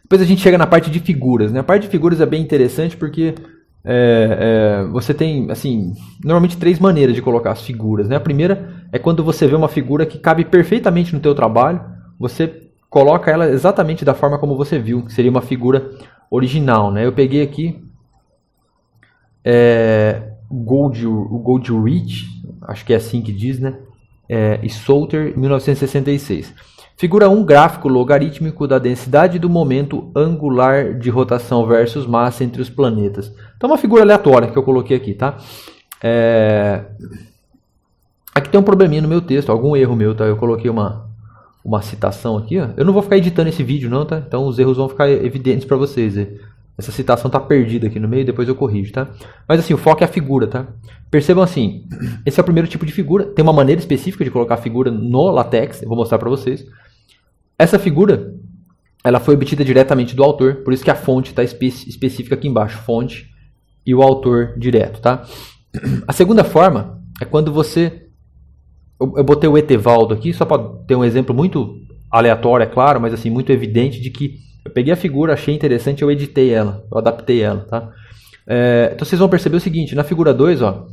Depois a gente chega na parte de figuras, né? A parte de figuras é bem interessante porque você tem, assim, normalmente 3 maneiras de colocar as figuras, né? A primeira é quando você vê uma figura que cabe perfeitamente no teu trabalho, você coloca ela exatamente da forma como você viu, que seria uma figura original, né? Eu peguei aqui o Goldrich, acho que é assim que diz, né? E Salter, 1966. Figura 1, gráfico logarítmico da densidade do momento angular de rotação versus massa entre os planetas. Então, uma figura aleatória que eu coloquei aqui, tá? Aqui tem um probleminha no meu texto, algum erro meu, tá? Eu coloquei uma citação aqui, ó. Eu não vou ficar editando esse vídeo, não, tá? Então, os erros vão ficar evidentes para vocês. Essa citação tá perdida aqui no meio, depois eu corrijo, tá? Mas assim, o foco é a figura, tá? Percebam assim, esse é o primeiro tipo de figura. Tem uma maneira específica de colocar a figura no LaTeX, eu vou mostrar para vocês. Essa figura, ela foi obtida diretamente do autor, por isso que a fonte está específica aqui embaixo, fonte e o autor direto, tá? A segunda forma é quando você... Eu botei o Etevaldo aqui, só para ter um exemplo muito aleatório, é claro, mas assim, muito evidente de que eu peguei a figura, achei interessante, eu editei ela, eu adaptei ela, tá? Então vocês vão perceber o seguinte, na figura 2, ó,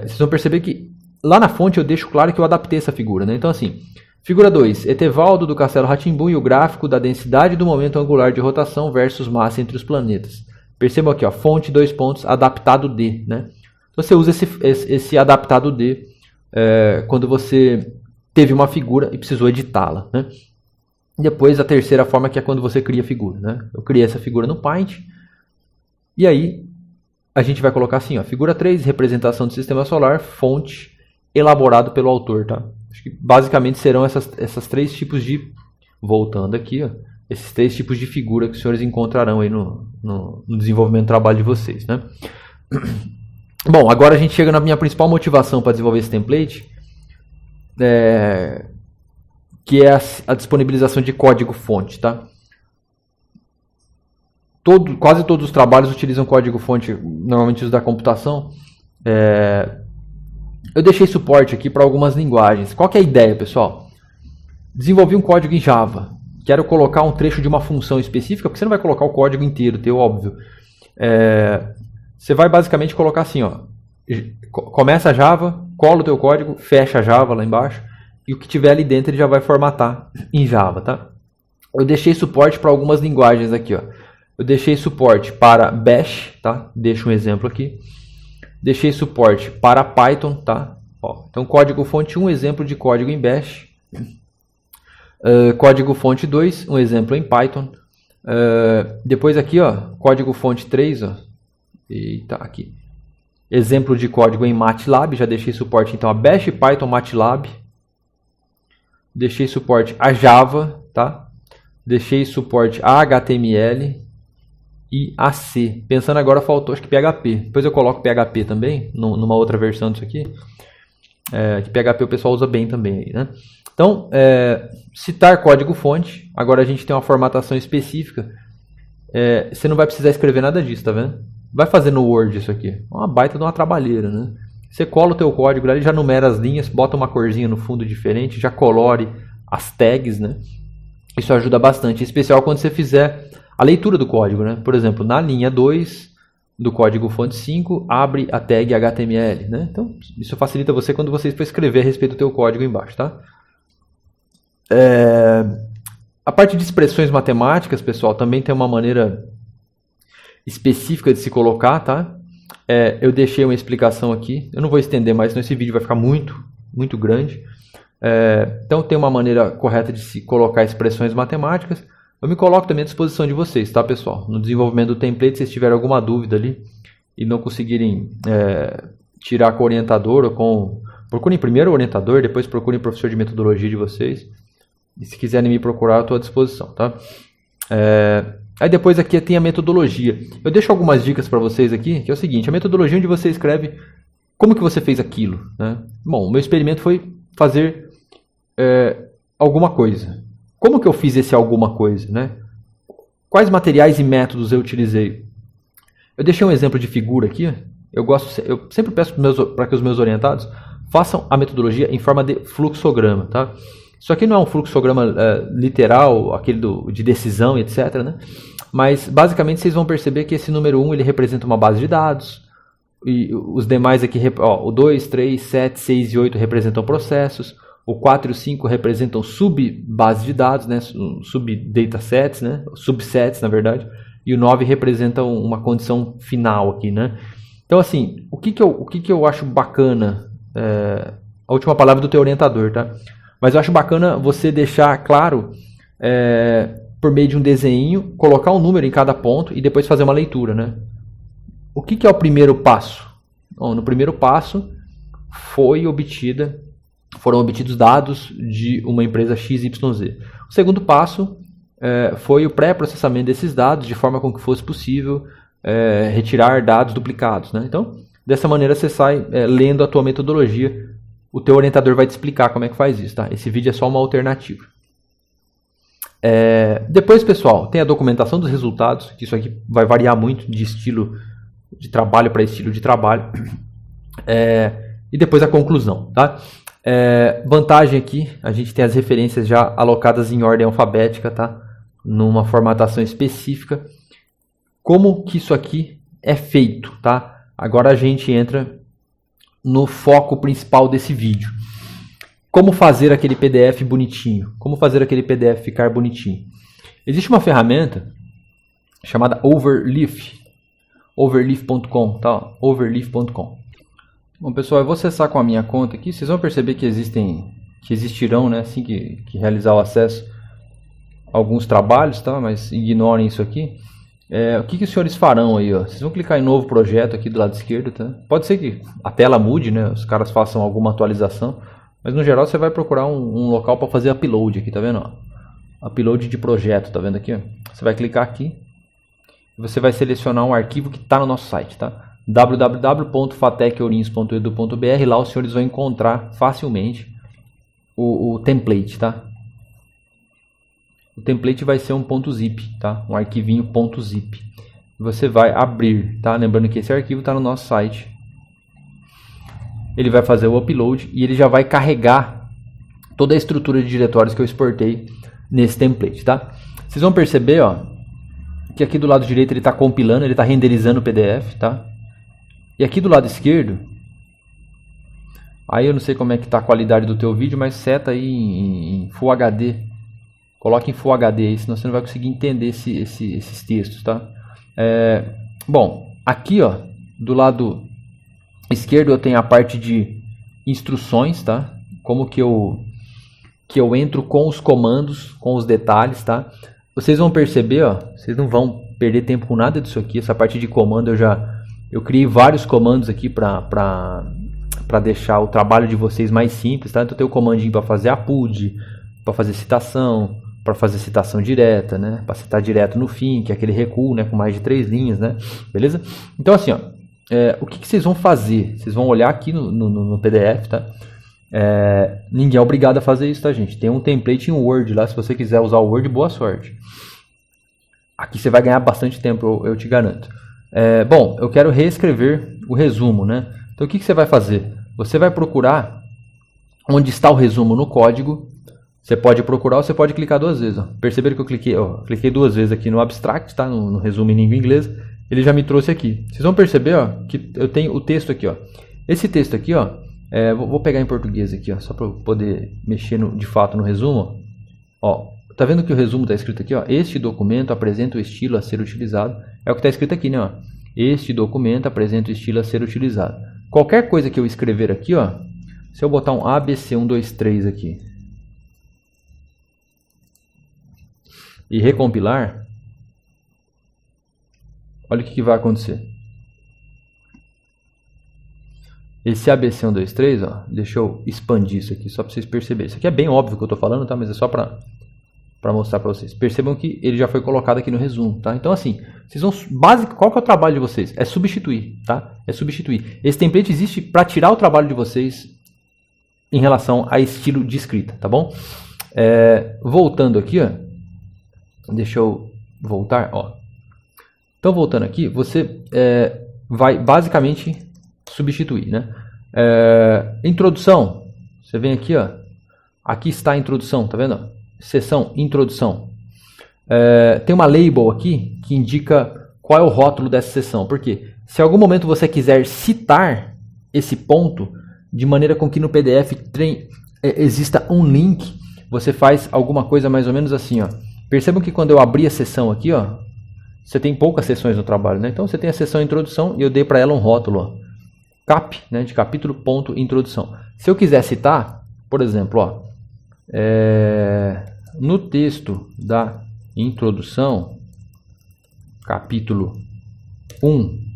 vocês vão perceber que lá na fonte eu deixo claro que eu adaptei essa figura, né? Então assim, figura 2, Etevaldo do Castelo Rá-Tim-Bum e o gráfico da densidade do momento angular de rotação versus massa entre os planetas. Percebam aqui, ó, fonte, 2 pontos, adaptado D, né? Então você usa esse adaptado D quando você teve uma figura e precisou editá-la, né? Depois a terceira forma, que é quando você cria a figura, né? Eu criei essa figura no Paint e aí a gente vai colocar assim, ó, figura 3, representação do sistema solar, fonte, elaborado pelo autor, tá? Acho que basicamente serão essas 3 tipos de, voltando aqui, ó, esses 3 tipos de figura que os senhores encontrarão aí no desenvolvimento do trabalho de vocês, né? Bom, agora a gente chega na minha principal motivação para desenvolver esse template, que é a disponibilização de código-fonte, tá? Quase todos os trabalhos utilizam código-fonte, normalmente os da computação. Eu deixei suporte aqui para algumas linguagens. Qual que é a ideia, pessoal? Desenvolvi um código em Java. Quero colocar um trecho de uma função específica, porque você não vai colocar o código inteiro, teu, óbvio. Você vai basicamente colocar assim, ó, começa a Java, cola o teu código, fecha a Java lá embaixo, e o que tiver ali dentro ele já vai formatar em Java, tá? Eu deixei suporte para algumas linguagens aqui, ó. Eu deixei suporte para Bash, tá? Deixo um exemplo aqui. Deixei suporte para Python, tá? Ó, então, código-fonte 1, exemplo de código em Bash. Código-fonte 2, um exemplo em Python. Depois aqui, ó, código-fonte 3, ó. Eita, aqui. Exemplo de código em MATLAB. Já deixei suporte, então, a Bash, Python, MATLAB. Deixei suporte a Java, tá? Deixei suporte a HTML e a C. Pensando agora, faltou acho que PHP. Depois eu coloco PHP também, numa outra versão disso aqui. Que PHP o pessoal usa bem também aí, né? Então, citar código-fonte. Agora a gente tem uma formatação específica. Você não vai precisar escrever nada disso, tá vendo? Vai fazer no Word isso aqui. Uma baita de uma trabalheira, né? Você cola o teu código ali, já numera as linhas, bota uma corzinha no fundo diferente, já colore as tags, né? Isso ajuda bastante, em especial quando você fizer a leitura do código, né? Por exemplo, na linha 2 do código fonte 5, abre a tag HTML, né? Então, isso facilita você quando você for escrever a respeito do teu código embaixo, tá? A parte de expressões matemáticas, pessoal, também tem uma maneira específica de se colocar, tá? Eu deixei uma explicação aqui. Eu não vou estender mais, senão esse vídeo vai ficar muito, muito grande. Então tem uma maneira correta de se colocar expressões matemáticas. Eu me coloco também à disposição de vocês, tá, pessoal? No desenvolvimento do template, se vocês tiverem alguma dúvida ali e não conseguirem tirar com o orientador ou com... Procurem primeiro o orientador, depois procurem o professor de metodologia de vocês. E se quiserem me procurar, eu estou à disposição, tá? Aí depois aqui tem a metodologia. Eu deixo algumas dicas para vocês aqui, que é o seguinte, a metodologia onde você escreve como que você fez aquilo, né? Bom, o meu experimento foi fazer alguma coisa. Como que eu fiz esse alguma coisa, né? Quais materiais e métodos eu utilizei? Eu deixei um exemplo de figura aqui. Eu sempre peço para que os meus orientados façam a metodologia em forma de fluxograma, tá? Isso aqui não é um fluxograma literal, aquele de decisão, etc., né? Mas basicamente vocês vão perceber que esse número 1 ele representa uma base de dados, e os demais aqui, ó, o 2, 3, 7, 6 e 8 representam processos, o 4 e o 5 representam sub-bases de dados, né, sub-datasets, né, subsets na verdade, e o 9 representa uma condição final aqui, né. Então assim, o que eu acho bacana, a última palavra do teu orientador, tá? Mas eu acho bacana você deixar claro, por meio de um desenho, colocar um número em cada ponto e depois fazer uma leitura, né? O que é o primeiro passo? Bom, no primeiro passo foram obtidos dados de uma empresa XYZ. O segundo passo foi o pré-processamento desses dados de forma com que fosse possível retirar dados duplicados, né? Então, dessa maneira você sai lendo a tua metodologia. O teu orientador vai te explicar como é que faz isso, tá? Esse vídeo é só uma alternativa. Depois, pessoal, tem a documentação dos resultados, que isso aqui vai variar muito de estilo de trabalho para estilo de trabalho. E depois a conclusão, tá? Vantagem aqui, a gente tem as referências já alocadas em ordem alfabética, tá? Numa formatação específica. Como que isso aqui é feito, tá? Agora a gente entra no foco principal desse vídeo. Como fazer aquele PDF bonitinho? Como fazer aquele PDF ficar bonitinho? Existe uma ferramenta chamada Overleaf, overleaf.com, tá? Overleaf.com. Bom, pessoal, eu vou acessar com a minha conta aqui. Vocês vão perceber que existirão, né, assim que realizar o acesso, alguns trabalhos, tá? Mas ignorem isso aqui. O que os senhores farão aí, ó? Vocês vão clicar em novo projeto aqui do lado esquerdo, tá? Pode ser que a tela mude, né? Os caras façam alguma atualização, mas no geral você vai procurar um local para fazer upload aqui, tá vendo? Ó? Upload de projeto, tá vendo aqui? Ó? Você vai clicar aqui e você vai selecionar um arquivo que está no nosso site, tá? www.fatecourinhos.edu.br. Lá os senhores vão encontrar facilmente o template, tá? O template vai ser um .zip, tá? Um arquivinho .zip. Você vai abrir, tá? Lembrando que esse arquivo está no nosso site. Ele vai fazer o upload e ele já vai carregar toda a estrutura de diretórios que eu exportei nesse template, tá? Vocês vão perceber, ó, que aqui do lado direito ele está compilando, ele está renderizando o PDF, tá? E aqui do lado esquerdo, aí eu não sei como é que está a qualidade do teu vídeo, mas seta aí em Full HD. Coloque em Full HD aí, senão você não vai conseguir entender esses textos, tá? Bom, aqui, ó, do lado esquerdo eu tenho a parte de instruções, tá? Como que eu entro com os comandos, com os detalhes, tá? Vocês vão perceber, ó, vocês não vão perder tempo com nada disso aqui. Essa parte de comando eu criei vários comandos aqui para deixar o trabalho de vocês mais simples, tá? Então eu tenho o comandinho para fazer APUD, para fazer citação, para fazer citação direta, né? Para citar direto no fim, que é aquele recuo, né? Com mais de 3 linhas, né? Beleza? Então assim, ó, o que vocês vão fazer? Vocês vão olhar aqui no PDF, tá? Ninguém é obrigado a fazer isso, tá, gente? Tem um template em Word lá, se você quiser usar o Word, boa sorte. Aqui você vai ganhar bastante tempo, eu te garanto. Bom, eu quero reescrever o resumo, né? Então o que você vai fazer? Você vai procurar onde está o resumo no código. Você pode procurar ou você pode clicar 2 vezes. Ó. Perceberam que eu cliquei 2 vezes aqui no abstract, tá? No resumo em língua inglesa. Ele já me trouxe aqui. Vocês vão perceber, ó, que eu tenho o texto aqui, ó. Esse texto aqui, ó, vou pegar em português aqui, ó, só para poder mexer de fato no resumo. Ó, tá vendo que o resumo está escrito aqui, ó? Este documento apresenta o estilo a ser utilizado. É o que está escrito aqui, né? Ó. Este documento apresenta o estilo a ser utilizado. Qualquer coisa que eu escrever aqui, ó, se eu botar um ABC123 aqui e recompilar, olha o que vai acontecer. Esse ABC123, ó, deixa eu expandir isso aqui só para vocês perceberem. Isso aqui é bem óbvio que eu estou falando, tá? Mas é só para mostrar para vocês. Percebam que ele já foi colocado aqui no resumo, tá? Então assim, vocês vão qual que é o trabalho de vocês? É substituir, tá? É substituir. Esse template existe para tirar o trabalho de vocês em relação a estilo de escrita, tá bom? Voltando aqui, ó. Deixa eu voltar, ó. Então voltando aqui, você vai basicamente substituir, né? Introdução. Você vem aqui, ó. Aqui está a introdução, tá vendo? Seção introdução. Tem uma label aqui que indica qual é o rótulo dessa seção. Por quê? Se em algum momento você quiser citar esse ponto, de maneira com que no PDF exista um link, você faz alguma coisa mais ou menos assim, ó. Percebam que quando eu abri a seção aqui, ó, você tem poucas seções no trabalho, né? Então você tem a seção introdução e eu dei para ela um rótulo, ó, cap, né, de capítulo ponto introdução. Se eu quiser citar, por exemplo, ó, no texto da introdução, capítulo 1,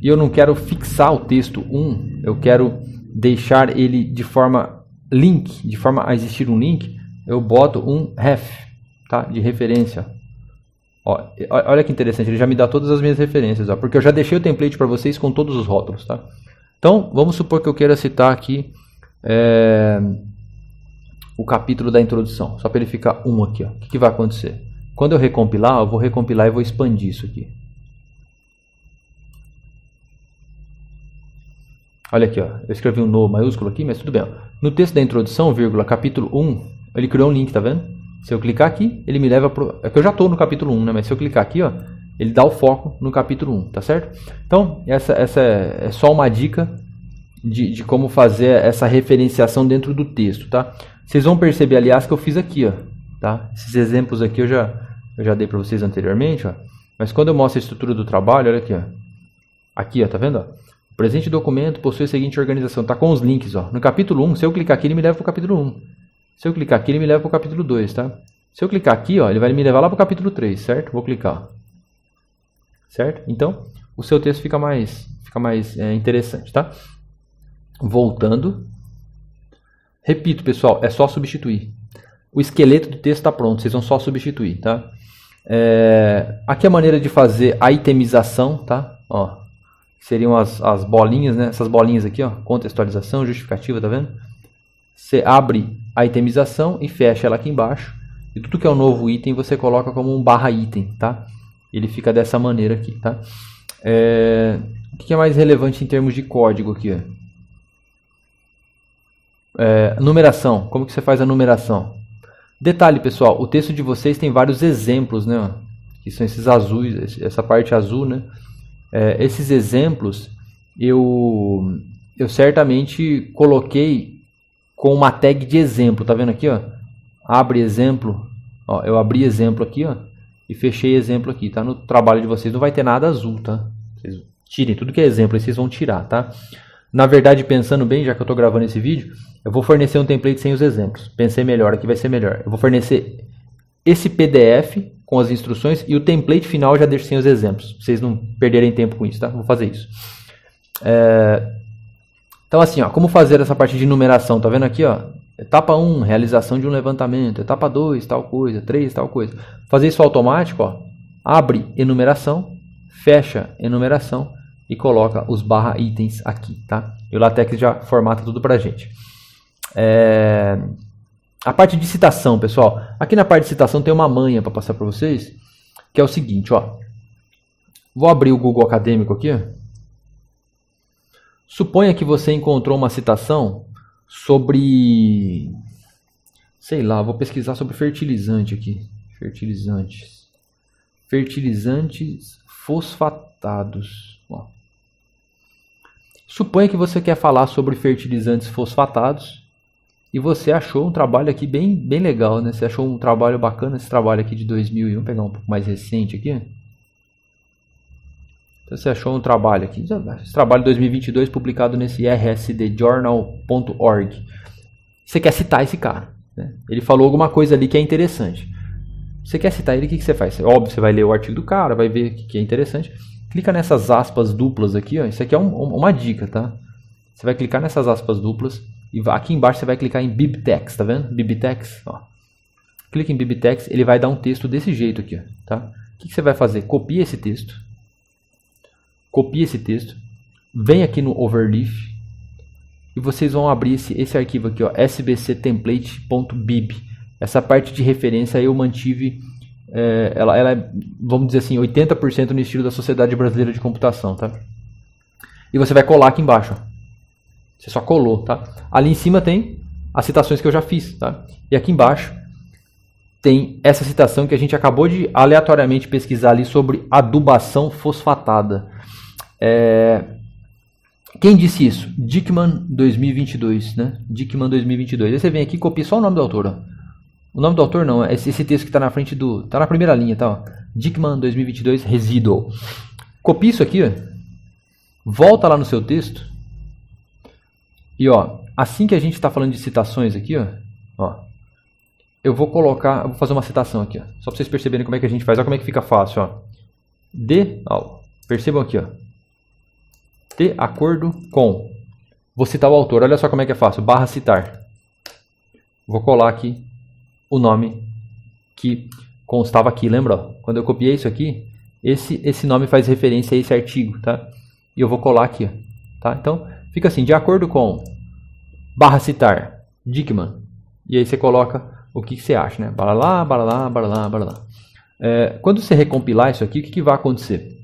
e eu não quero fixar o texto 1, eu quero deixar ele de forma link, de forma a existir um link, eu boto um ref, tá, de referência. Ó, olha que interessante, ele já me dá todas as minhas referências, ó, porque eu já deixei o template para vocês com todos os rótulos, tá? Então, vamos supor que eu queira citar aqui o capítulo da introdução, só para ele ficar um aqui, ó. O que vai acontecer? Quando eu recompilar, eu vou recompilar e vou expandir isso aqui. Olha aqui, ó, eu escrevi um no maiúsculo aqui, mas tudo bem. Ó. No texto da introdução, vírgula, capítulo 1, ele criou um link, tá vendo? Se eu clicar aqui, ele me leva para... É que eu já estou no capítulo 1, né? Mas se eu clicar aqui, ó, ele dá o foco no capítulo 1, tá certo? Então, essa é só uma dica de como fazer essa referenciação dentro do texto, tá? Vocês vão perceber, aliás, que eu fiz aqui, ó, tá? Esses exemplos aqui eu já dei para vocês anteriormente, ó. Mas quando eu mostro a estrutura do trabalho, olha aqui, ó. Aqui, ó, tá vendo? Ó? O presente documento possui a seguinte organização, tá com os links, ó. No capítulo 1, se eu clicar aqui, ele me leva para o capítulo 1. Se eu clicar aqui, ele me leva para o capítulo 2, tá? Se eu clicar aqui, ó, ele vai me levar lá para o capítulo 3, certo? Vou clicar. Certo? Então, o seu texto fica mais interessante, tá? Voltando. Repito, pessoal, é só substituir. O esqueleto do texto está pronto, vocês vão só substituir, tá? Aqui a maneira de fazer a itemização, tá? Ó, seriam as bolinhas, né? Essas bolinhas aqui, ó, contextualização, justificativa, tá vendo? Você abre a itemização e fecha ela aqui embaixo. E tudo que é um novo item você coloca como um barra item, tá? Ele fica dessa maneira aqui, tá? O que é mais relevante em termos de código aqui? Ó? Numeração. Como que você faz a numeração? Detalhe, pessoal, o texto de vocês tem vários exemplos, né? Que são esses azuis, essa parte azul, né? Esses exemplos eu certamente coloquei com uma tag de exemplo, tá vendo aqui, ó? Abre exemplo, ó, eu abri exemplo aqui, ó, e fechei exemplo aqui, tá? No trabalho de vocês não vai ter nada azul, tá? Vocês tirem tudo que é exemplo, aí vocês vão tirar, tá? Na verdade, pensando bem, já que eu tô gravando esse vídeo, eu vou fornecer um template sem os exemplos. Pensei melhor, aqui vai ser melhor. Eu vou fornecer esse PDF com as instruções e o template final eu já deixo sem os exemplos, pra vocês não perderem tempo com isso, tá? Vou fazer isso. Então assim, ó, como fazer essa parte de numeração? Tá vendo aqui, ó? Etapa 1, realização de um levantamento. Etapa 2, tal coisa. 3, tal coisa. Fazer isso automático, ó. Abre enumeração, fecha enumeração e coloca os barra itens aqui, tá? E o LaTeX já formata tudo pra gente. A parte de citação, pessoal. Aqui na parte de citação tem uma manha para passar para vocês, que é o seguinte, ó. Vou abrir o Google Acadêmico aqui, ó. Suponha que você encontrou uma citação sobre, sei lá, vou pesquisar sobre fertilizante aqui. Fertilizantes fosfatados. Ó. Suponha que você quer falar sobre fertilizantes fosfatados e você achou um trabalho aqui bem legal, né? Você achou um trabalho bacana, esse trabalho aqui de 2001, vou pegar um pouco mais recente aqui. Então você achou um trabalho aqui, esse trabalho de 2022 publicado nesse rsdjournal.org. Você quer citar esse cara, né? Ele falou alguma coisa ali que é interessante. Você quer citar ele, o que você faz? Óbvio, você vai ler o artigo do cara, vai ver o que é interessante. Clica nessas aspas duplas aqui, ó. Isso aqui é uma dica, tá? Você vai clicar nessas aspas duplas e aqui embaixo você vai clicar em BibTeX, tá vendo? BibTeX, ó. Clica em BibTeX, ele vai dar um texto desse jeito aqui, ó, tá? O que você vai fazer? Copia esse texto. Vem aqui no Overleaf e vocês vão abrir esse arquivo aqui, ó, sbctemplate.bib. Essa parte de referência eu mantive, ela é, vamos dizer assim, 80% no estilo da Sociedade Brasileira de Computação, tá? E você vai colar aqui embaixo, ó. Você só colou, tá? Ali em cima tem as citações que eu já fiz, tá? E aqui embaixo tem essa citação que a gente acabou de aleatoriamente pesquisar ali sobre adubação fosfatada. Quem disse isso? Dickman 2022, né? Dickman 2022. Aí você vem aqui e copia só o nome do autor, ó. O nome do autor não, é esse texto que está na frente do... Está na primeira linha, tá? Ó. Dickman 2022, Residual. Copia isso aqui, ó. Volta lá no seu texto. E, ó, assim que a gente está falando de citações aqui, ó, eu vou fazer uma citação aqui, ó. Só para vocês perceberem como é que a gente faz. Olha como é que fica fácil, ó. Percebam aqui, ó. De acordo com. Vou citar o autor. Olha só como é que é fácil. Barra citar. Vou colar aqui o nome que constava aqui. Lembra? Ó? Quando eu copiei isso aqui, esse nome faz referência a esse artigo, tá? E eu vou colar aqui, ó, tá? Então, fica assim. De acordo com. Barra citar. Dickman. E aí você coloca o que você acha, né? Baralá, baralá, baralá, baralá. Quando você recompilar isso aqui, o que vai acontecer?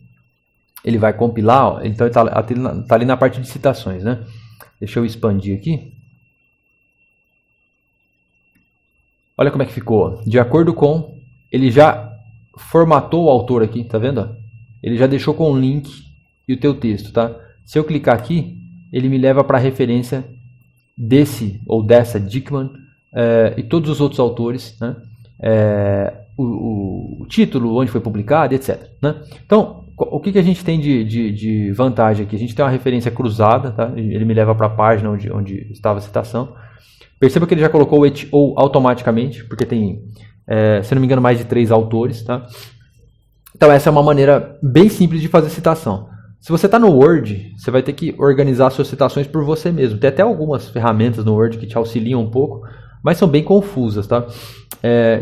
Ele vai compilar, ó, então ele tá ali na parte de citações, né? Deixa eu expandir aqui. Olha como é que ficou. De acordo com, ele já formatou o autor aqui, tá vendo? Ele já deixou com o link e o teu texto, tá? Se eu clicar aqui, ele me leva para a referência desse ou dessa Dickman e todos os outros autores, né? O título, onde foi publicado, etc. Né? Então, o que a gente tem de vantagem aqui? A gente tem uma referência cruzada, tá? Ele me leva para a página onde estava a citação. Perceba que ele já colocou o et ou automaticamente, porque tem, se não me engano, mais de 3 autores. Tá? Então essa é uma maneira bem simples de fazer citação. Se você está no Word, você vai ter que organizar suas citações por você mesmo. Tem até algumas ferramentas no Word que te auxiliam um pouco, mas são bem confusas. Tá?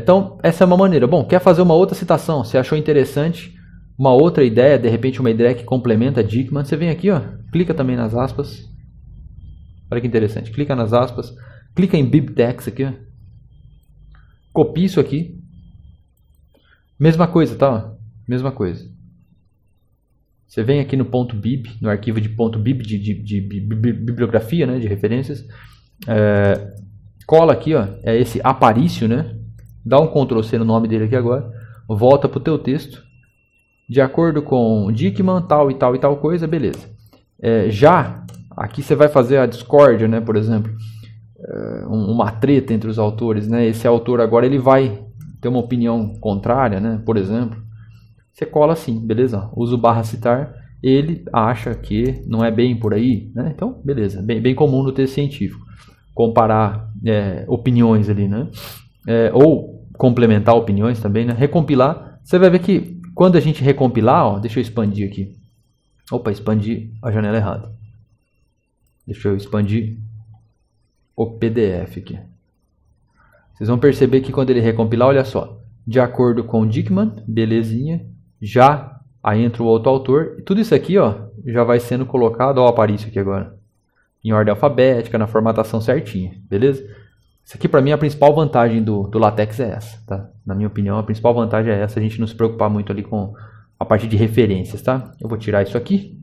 Então essa é uma maneira. Bom, quer fazer uma outra citação? Você achou interessante? Uma outra ideia, de repente uma ideia que complementa a Dickman. Você vem aqui, ó, clica também nas aspas. Olha que interessante. Clica nas aspas. Clica em BibTeX aqui. Ó. Copia isso aqui. Mesma coisa, tá? Mesma coisa. Você vem aqui no ponto .bib, no arquivo de ponto .bib de bibliografia, né, de referências. Cola aqui, ó, é esse Aparício, né? Dá um Ctrl C no nome dele aqui agora. Volta para o teu texto. De acordo com Dickman, tal e tal e tal coisa, beleza. Já, aqui você vai fazer a discórdia, né, por exemplo, uma treta entre os autores, né? Esse autor agora ele vai ter uma opinião contrária, né, por exemplo. Você cola assim, beleza? Usa o barra citar, ele acha que não é bem por aí, né? Então, beleza, bem comum no texto científico. Comparar opiniões ali, né? Ou complementar opiniões também, né? Recompilar, você vai ver que quando a gente recompilar, ó, deixa eu expandir aqui. Opa, expandi a janela errada. Deixa eu expandir o PDF aqui. Vocês vão perceber que quando ele recompilar, olha só. De acordo com Dickman, belezinha. Já, aí entra o outro autor. E tudo isso aqui, ó, já vai sendo colocado, ó, Aparício aqui agora. Em ordem alfabética, na formatação certinha, beleza? Isso aqui para mim a principal vantagem do LaTeX é essa, tá? Na minha opinião, a principal vantagem é essa, a gente não se preocupar muito ali com a parte de referências, tá? Eu vou tirar isso aqui.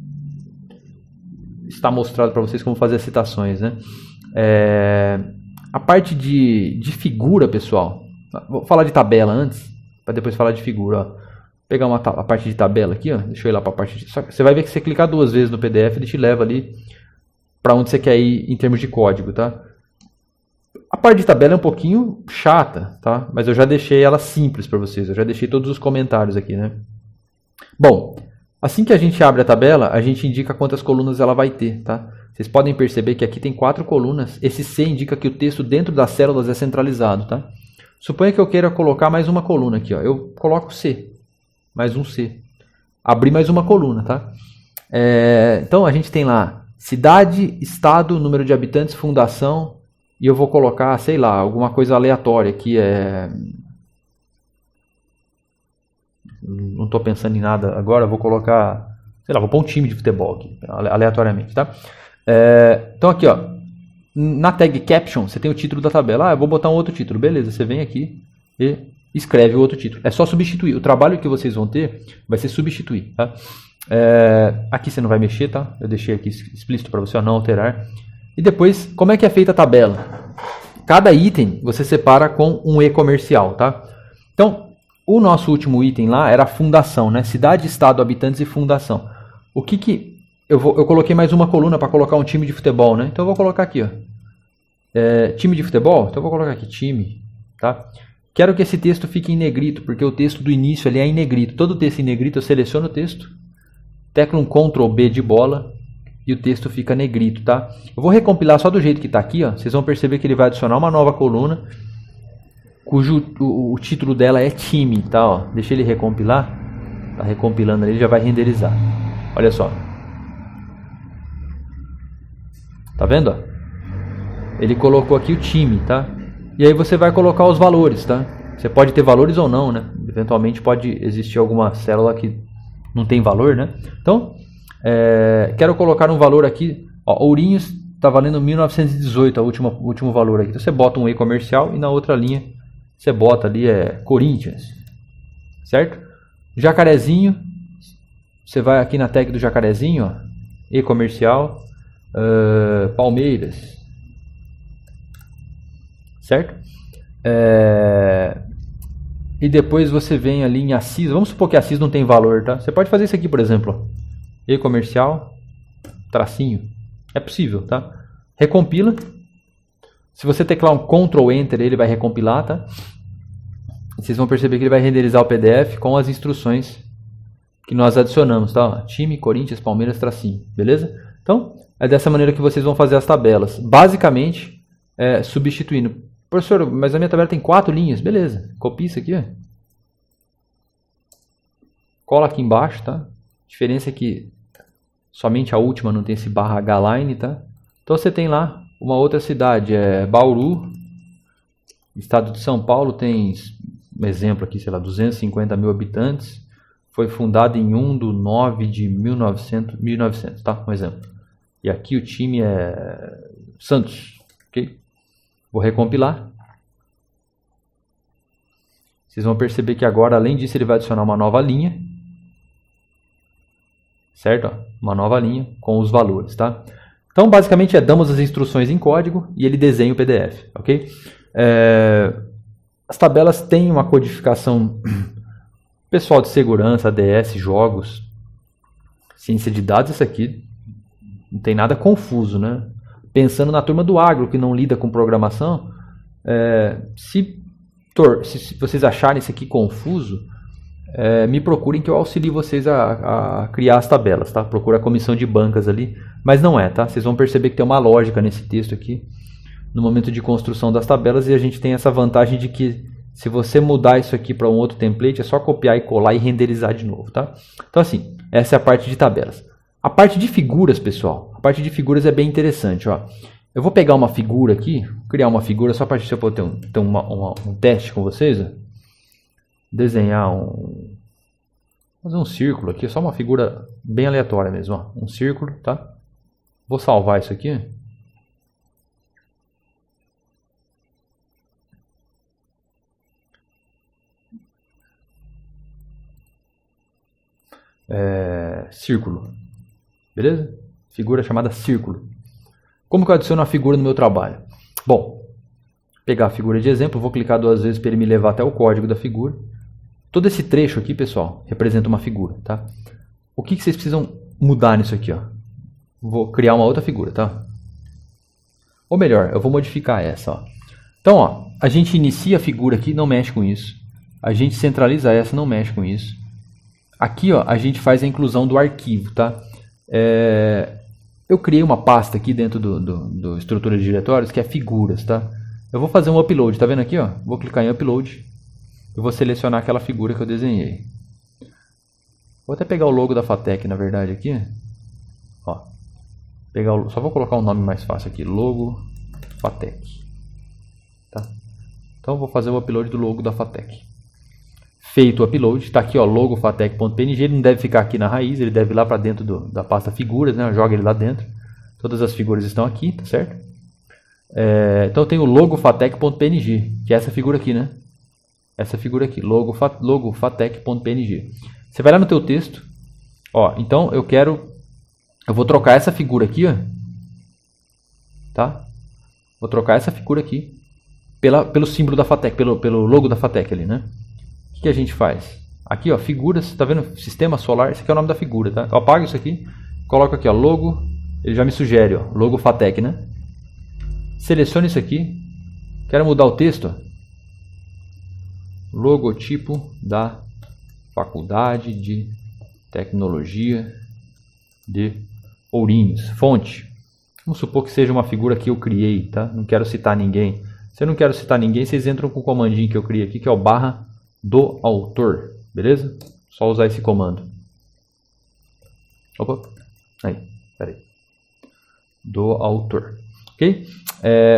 Está mostrado para vocês como fazer as citações, né? A parte de figura, pessoal. Vou falar de tabela antes, para depois falar de figura, ó. Vou pegar a parte de tabela aqui, ó. Deixa eu ir lá para a parte de... Você vai ver que se você clicar 2 vezes no PDF, ele te leva ali para onde você quer ir em termos de código, tá? A parte de tabela é um pouquinho chata, tá? Mas eu já deixei ela simples para vocês. Eu já deixei todos os comentários aqui, né? Bom, assim que a gente abre a tabela, a gente indica quantas colunas ela vai ter, tá? Vocês podem perceber que aqui tem 4 colunas. Esse C indica que o texto dentro das células é centralizado, tá? Suponha que eu queira colocar mais uma coluna aqui, ó. Eu coloco C, mais um C. Abrir mais uma coluna, tá? Então a gente tem lá cidade, estado, número de habitantes, fundação. E eu vou colocar, sei lá, alguma coisa aleatória aqui. Não estou pensando em nada agora. Vou colocar, sei lá, vou pôr um time de futebol aqui, aleatoriamente, tá? Então aqui, ó, na tag caption, você tem o título da tabela. Eu vou botar um outro título. Beleza, você vem aqui e escreve o outro título. É só substituir. O trabalho que vocês vão ter vai ser substituir, tá? Aqui você não vai mexer, tá? Eu deixei aqui explícito para você, ó, não alterar. E depois, como é que é feita a tabela? Cada item você separa com um E comercial, tá? Então, o nosso último item lá era a fundação, né? Cidade, estado, habitantes e fundação. O que eu coloquei mais uma coluna para colocar um time de futebol, né? Então eu vou colocar aqui, ó. Time de futebol? Então eu vou colocar aqui time, tá? Quero que esse texto fique em negrito, porque o texto do início ali é em negrito. Todo texto em negrito eu seleciono o texto, teclo um Ctrl B de bola e o texto fica negrito, tá? Eu vou recompilar só do jeito que está aqui, ó. Vocês vão perceber que ele vai adicionar uma nova coluna, cujo o título dela é time, tá? Ó, deixa ele recompilar. Tá recompilando ali, já vai renderizar. Olha só. Tá vendo? Ó? Ele colocou aqui o time, tá? E aí você vai colocar os valores, tá? Você pode ter valores ou não, né? Eventualmente pode existir alguma célula que não tem valor, né? Então, quero colocar um valor aqui. Ó, Ourinhos está valendo 1918, o último valor aqui. Então você bota um E comercial e na outra linha você bota ali Corinthians, certo? Jacarezinho, você vai aqui na tag do Jacarezinho, ó, E comercial, Palmeiras, certo? E depois você vem ali em Assis. Vamos supor que Assis não tem valor, tá? Você pode fazer isso aqui, por exemplo, E comercial, tracinho. É possível, tá? Recompila. Se você teclar um Ctrl Enter, ele vai recompilar, tá? Vocês vão perceber que ele vai renderizar o PDF com as instruções que nós adicionamos, tá? Time, Corinthians, Palmeiras, tracinho, beleza? Então, é dessa maneira que vocês vão fazer as tabelas. Basicamente, substituindo. Professor, mas a minha tabela tem 4 linhas. Beleza, copia isso aqui, ó. Cola aqui embaixo, tá? A diferença é que somente a última não tem esse /H-line, tá? Então você tem lá uma outra cidade, Bauru, estado de São Paulo, tem um exemplo aqui, sei lá, 250 mil habitantes. Foi fundado em 1/9/1900, tá? Um exemplo. E aqui o time é Santos, ok? Vou recompilar. Vocês vão perceber que agora, além disso, ele vai adicionar uma nova linha. Certo? Uma nova linha com os valores, tá? Então, basicamente, damos as instruções em código e ele desenha o PDF, ok? As tabelas têm uma codificação pessoal de segurança, ADS, jogos, ciência de dados, isso aqui não tem nada confuso, né? Pensando na turma do agro que não lida com programação, se vocês acharem isso aqui confuso, me procurem que eu auxilio vocês a criar as tabelas, tá? Procura a comissão de bancas ali, mas não é, tá? Vocês vão perceber que tem uma lógica nesse texto aqui, no momento de construção das tabelas, e a gente tem essa vantagem de que se você mudar isso aqui para um outro template, é só copiar e colar e renderizar de novo, tá? Então assim, essa é a parte de tabelas. A parte de figuras, pessoal, a parte de figuras é bem interessante, ó. Eu vou pegar uma figura aqui, criar uma figura só para eu poder ter um teste com vocês, ó. Desenhar fazer um círculo aqui, só uma figura bem aleatória mesmo, ó. Um círculo, tá? Vou salvar isso aqui. Círculo, beleza? Figura chamada círculo. Como que eu adiciono a figura no meu trabalho? Bom, pegar a figura de exemplo, vou clicar 2 vezes para ele me levar até o código da figura. Todo esse trecho aqui, pessoal, representa uma figura, tá? O que vocês precisam mudar nisso aqui, ó? Vou criar uma outra figura, tá? Ou melhor, eu vou modificar essa, ó. Então, ó, a gente inicia a figura aqui, não mexe com isso. A gente centraliza essa, não mexe com isso. Aqui, ó, a gente faz a inclusão do arquivo, tá? Eu criei uma pasta aqui dentro do estrutura de diretórios que é figuras, tá? Eu vou fazer um upload, tá vendo aqui, ó? Vou clicar em upload. Eu vou selecionar aquela figura que eu desenhei. Vou até pegar o logo da FATEC, na verdade, aqui. Ó, só vou colocar um nome mais fácil aqui, logo FATEC. Tá? Então eu vou fazer o upload do logo da FATEC. Feito o upload, está aqui, ó, logo fatec.png. Ele não deve ficar aqui na raiz, ele deve ir lá para dentro da pasta figuras, né? Joga ele lá dentro. Todas as figuras estão aqui, tá certo? Então eu tenho o logo fatec.png, que é essa figura aqui, né? Essa figura aqui, logo fatec.png. Você vai lá no teu texto, ó, então eu vou trocar essa figura aqui, ó, tá? Vou trocar essa figura aqui pelo símbolo da FATEC, pelo logo da FATEC ali, né? que a gente faz? Aqui, ó, figuras, tá vendo? Sistema solar, esse aqui é o nome da figura, tá? Eu apago isso aqui, coloco aqui, ó, logo, ele já me sugere, ó, logo FATEC, né? Seleciono isso aqui, quero mudar o texto, ó. Logotipo da Faculdade de Tecnologia de Ourinhos, fonte. Vamos supor que seja uma figura que eu criei, tá? Não quero citar ninguém. Se eu não quero citar ninguém, vocês entram com o comandinho que eu criei aqui, que é o barra do autor, beleza? Só usar esse comando. Opa, aí, peraí. Do autor, ok?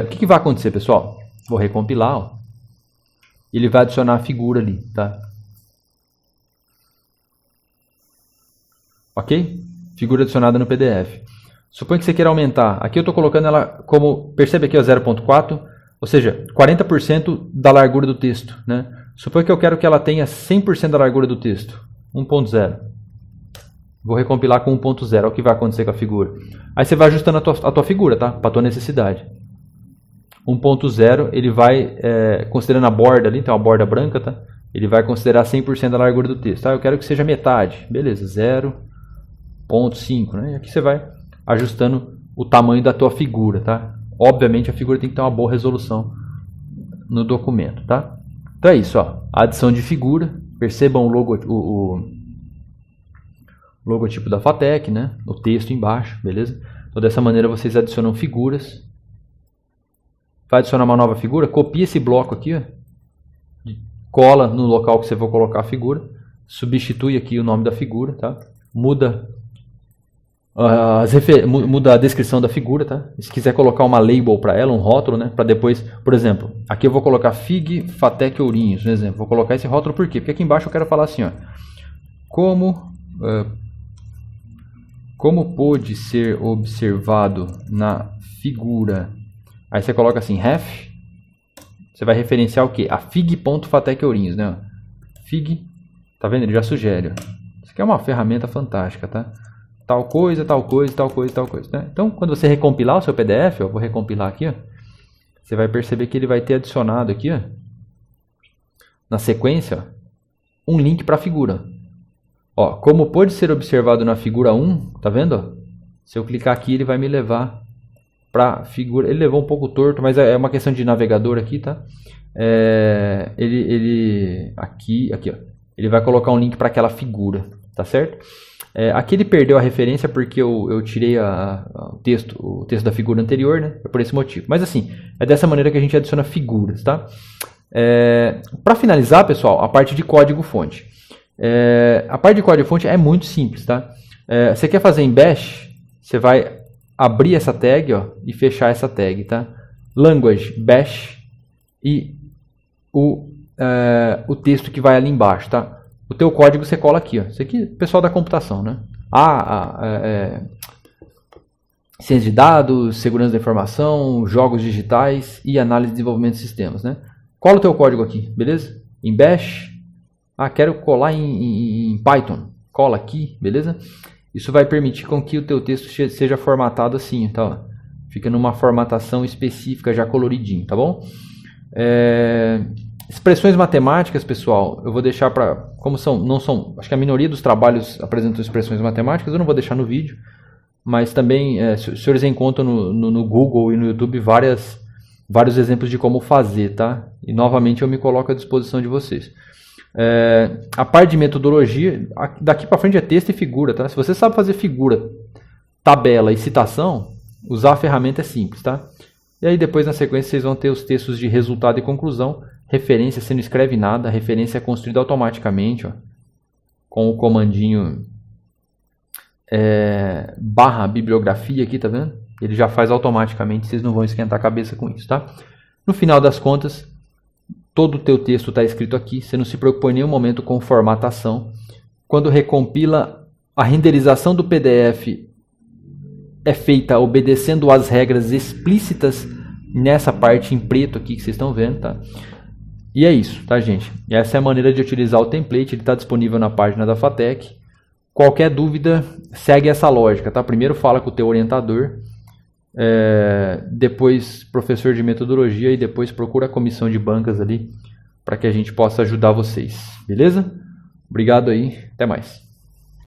O que vai acontecer, pessoal? Vou recompilar, ó. Ele vai adicionar a figura ali, tá? Ok? Figura adicionada no PDF. Suponha que você queira aumentar. Aqui eu estou colocando ela como... Percebe aqui, ó, 0.4, ou seja, 40% da largura do texto, né? Suponha que eu quero que ela tenha 100% da largura do texto. 1.0. Vou recompilar com 1.0. Olha o que vai acontecer com a figura. Aí você vai ajustando a tua figura, tá? Para a tua necessidade. 1.0, ele vai, considerando a borda ali, tem uma borda branca, tá? Ele vai considerar 100% da largura do texto. Tá? Eu quero que seja metade. Beleza, 0.5, né? E aqui você vai ajustando o tamanho da tua figura, tá? Obviamente a figura tem que ter uma boa resolução no documento, tá? Então é isso, ó. A adição de figura. Percebam o logotipo da FATEC, né? O texto embaixo, beleza? Então dessa maneira vocês adicionam figuras. Vai adicionar uma nova figura, copia esse bloco aqui, ó, cola no local que você for colocar a figura, substitui aqui o nome da figura, tá? Muda a descrição da figura, tá? Se quiser colocar uma label para ela, um rótulo, né? Para depois, por exemplo, aqui eu vou colocar FIG FATEC Ourinhos, um exemplo. Vou colocar esse rótulo por quê? Porque aqui embaixo eu quero falar assim, ó, como pôde ser observado na figura. Aí você coloca assim, ref, você vai referenciar o que? A fig.fatec Ourinhos, né? Fig, tá vendo? Ele já sugere. Ó. Isso aqui é uma ferramenta fantástica, tá? Tal coisa, tal coisa, tal coisa, tal coisa. Né? Então, quando você recompilar o seu PDF, ó, vou recompilar aqui, ó, você vai perceber que ele vai ter adicionado aqui, ó, na sequência, ó, um link para a figura. Ó, como pode ser observado na figura 1, tá vendo? Ó? Se eu clicar aqui, ele vai me levar para figura. Ele levou um pouco torto, mas é uma questão de navegador aqui, tá? Aqui, ó, ele vai colocar um link para aquela figura, tá certo? Aqui ele perdeu a referência porque eu tirei o texto da figura anterior, né? É por esse motivo. Mas assim, é dessa maneira que a gente adiciona figuras, tá? Para finalizar, pessoal, a parte de código-fonte. A parte de código-fonte é muito simples, tá? Você quer fazer em Bash, você vai abrir essa tag, ó, e fechar essa tag, tá? Language, Bash e o texto que vai ali embaixo, tá? O teu código você cola aqui, ó. Isso aqui é pessoal da computação, né? Ciência de dados, segurança da informação, jogos digitais e análise e desenvolvimento de sistemas, né? Cola o teu código aqui, beleza? Em Bash. Quero colar em Python. Cola aqui, beleza? Isso vai permitir com que o teu texto seja formatado assim, tá? Fica numa formatação específica, já coloridinho, tá bom? Expressões matemáticas, pessoal, eu vou deixar para... Como não são... Acho que a minoria dos trabalhos apresentam expressões matemáticas, eu não vou deixar no vídeo. Mas também, os senhores encontram no Google e no YouTube vários exemplos de como fazer, tá? E novamente eu me coloco à disposição de vocês. A parte de metodologia, daqui para frente é texto e figura, tá? Se você sabe fazer figura, tabela e citação, usar a ferramenta é simples, tá? E aí depois na sequência vocês vão ter os textos de resultado e conclusão, referência, você não escreve nada, a referência é construída automaticamente, ó, com o comandinho barra bibliografia aqui, tá vendo? Ele já faz automaticamente, vocês não vão esquentar a cabeça com isso, tá? No final das contas, todo o teu texto está escrito aqui, você não se preocupa em nenhum momento com formatação. Quando recompila, a renderização do PDF é feita obedecendo às regras explícitas nessa parte em preto aqui que vocês estão vendo, tá? E é isso, tá, gente? Essa é a maneira de utilizar o template, ele está disponível na página da FATEC. Qualquer dúvida, segue essa lógica, tá? Primeiro fala com o teu orientador, depois professor de metodologia e depois procura a comissão de bancas ali para que a gente possa ajudar vocês, beleza? Obrigado aí, até mais.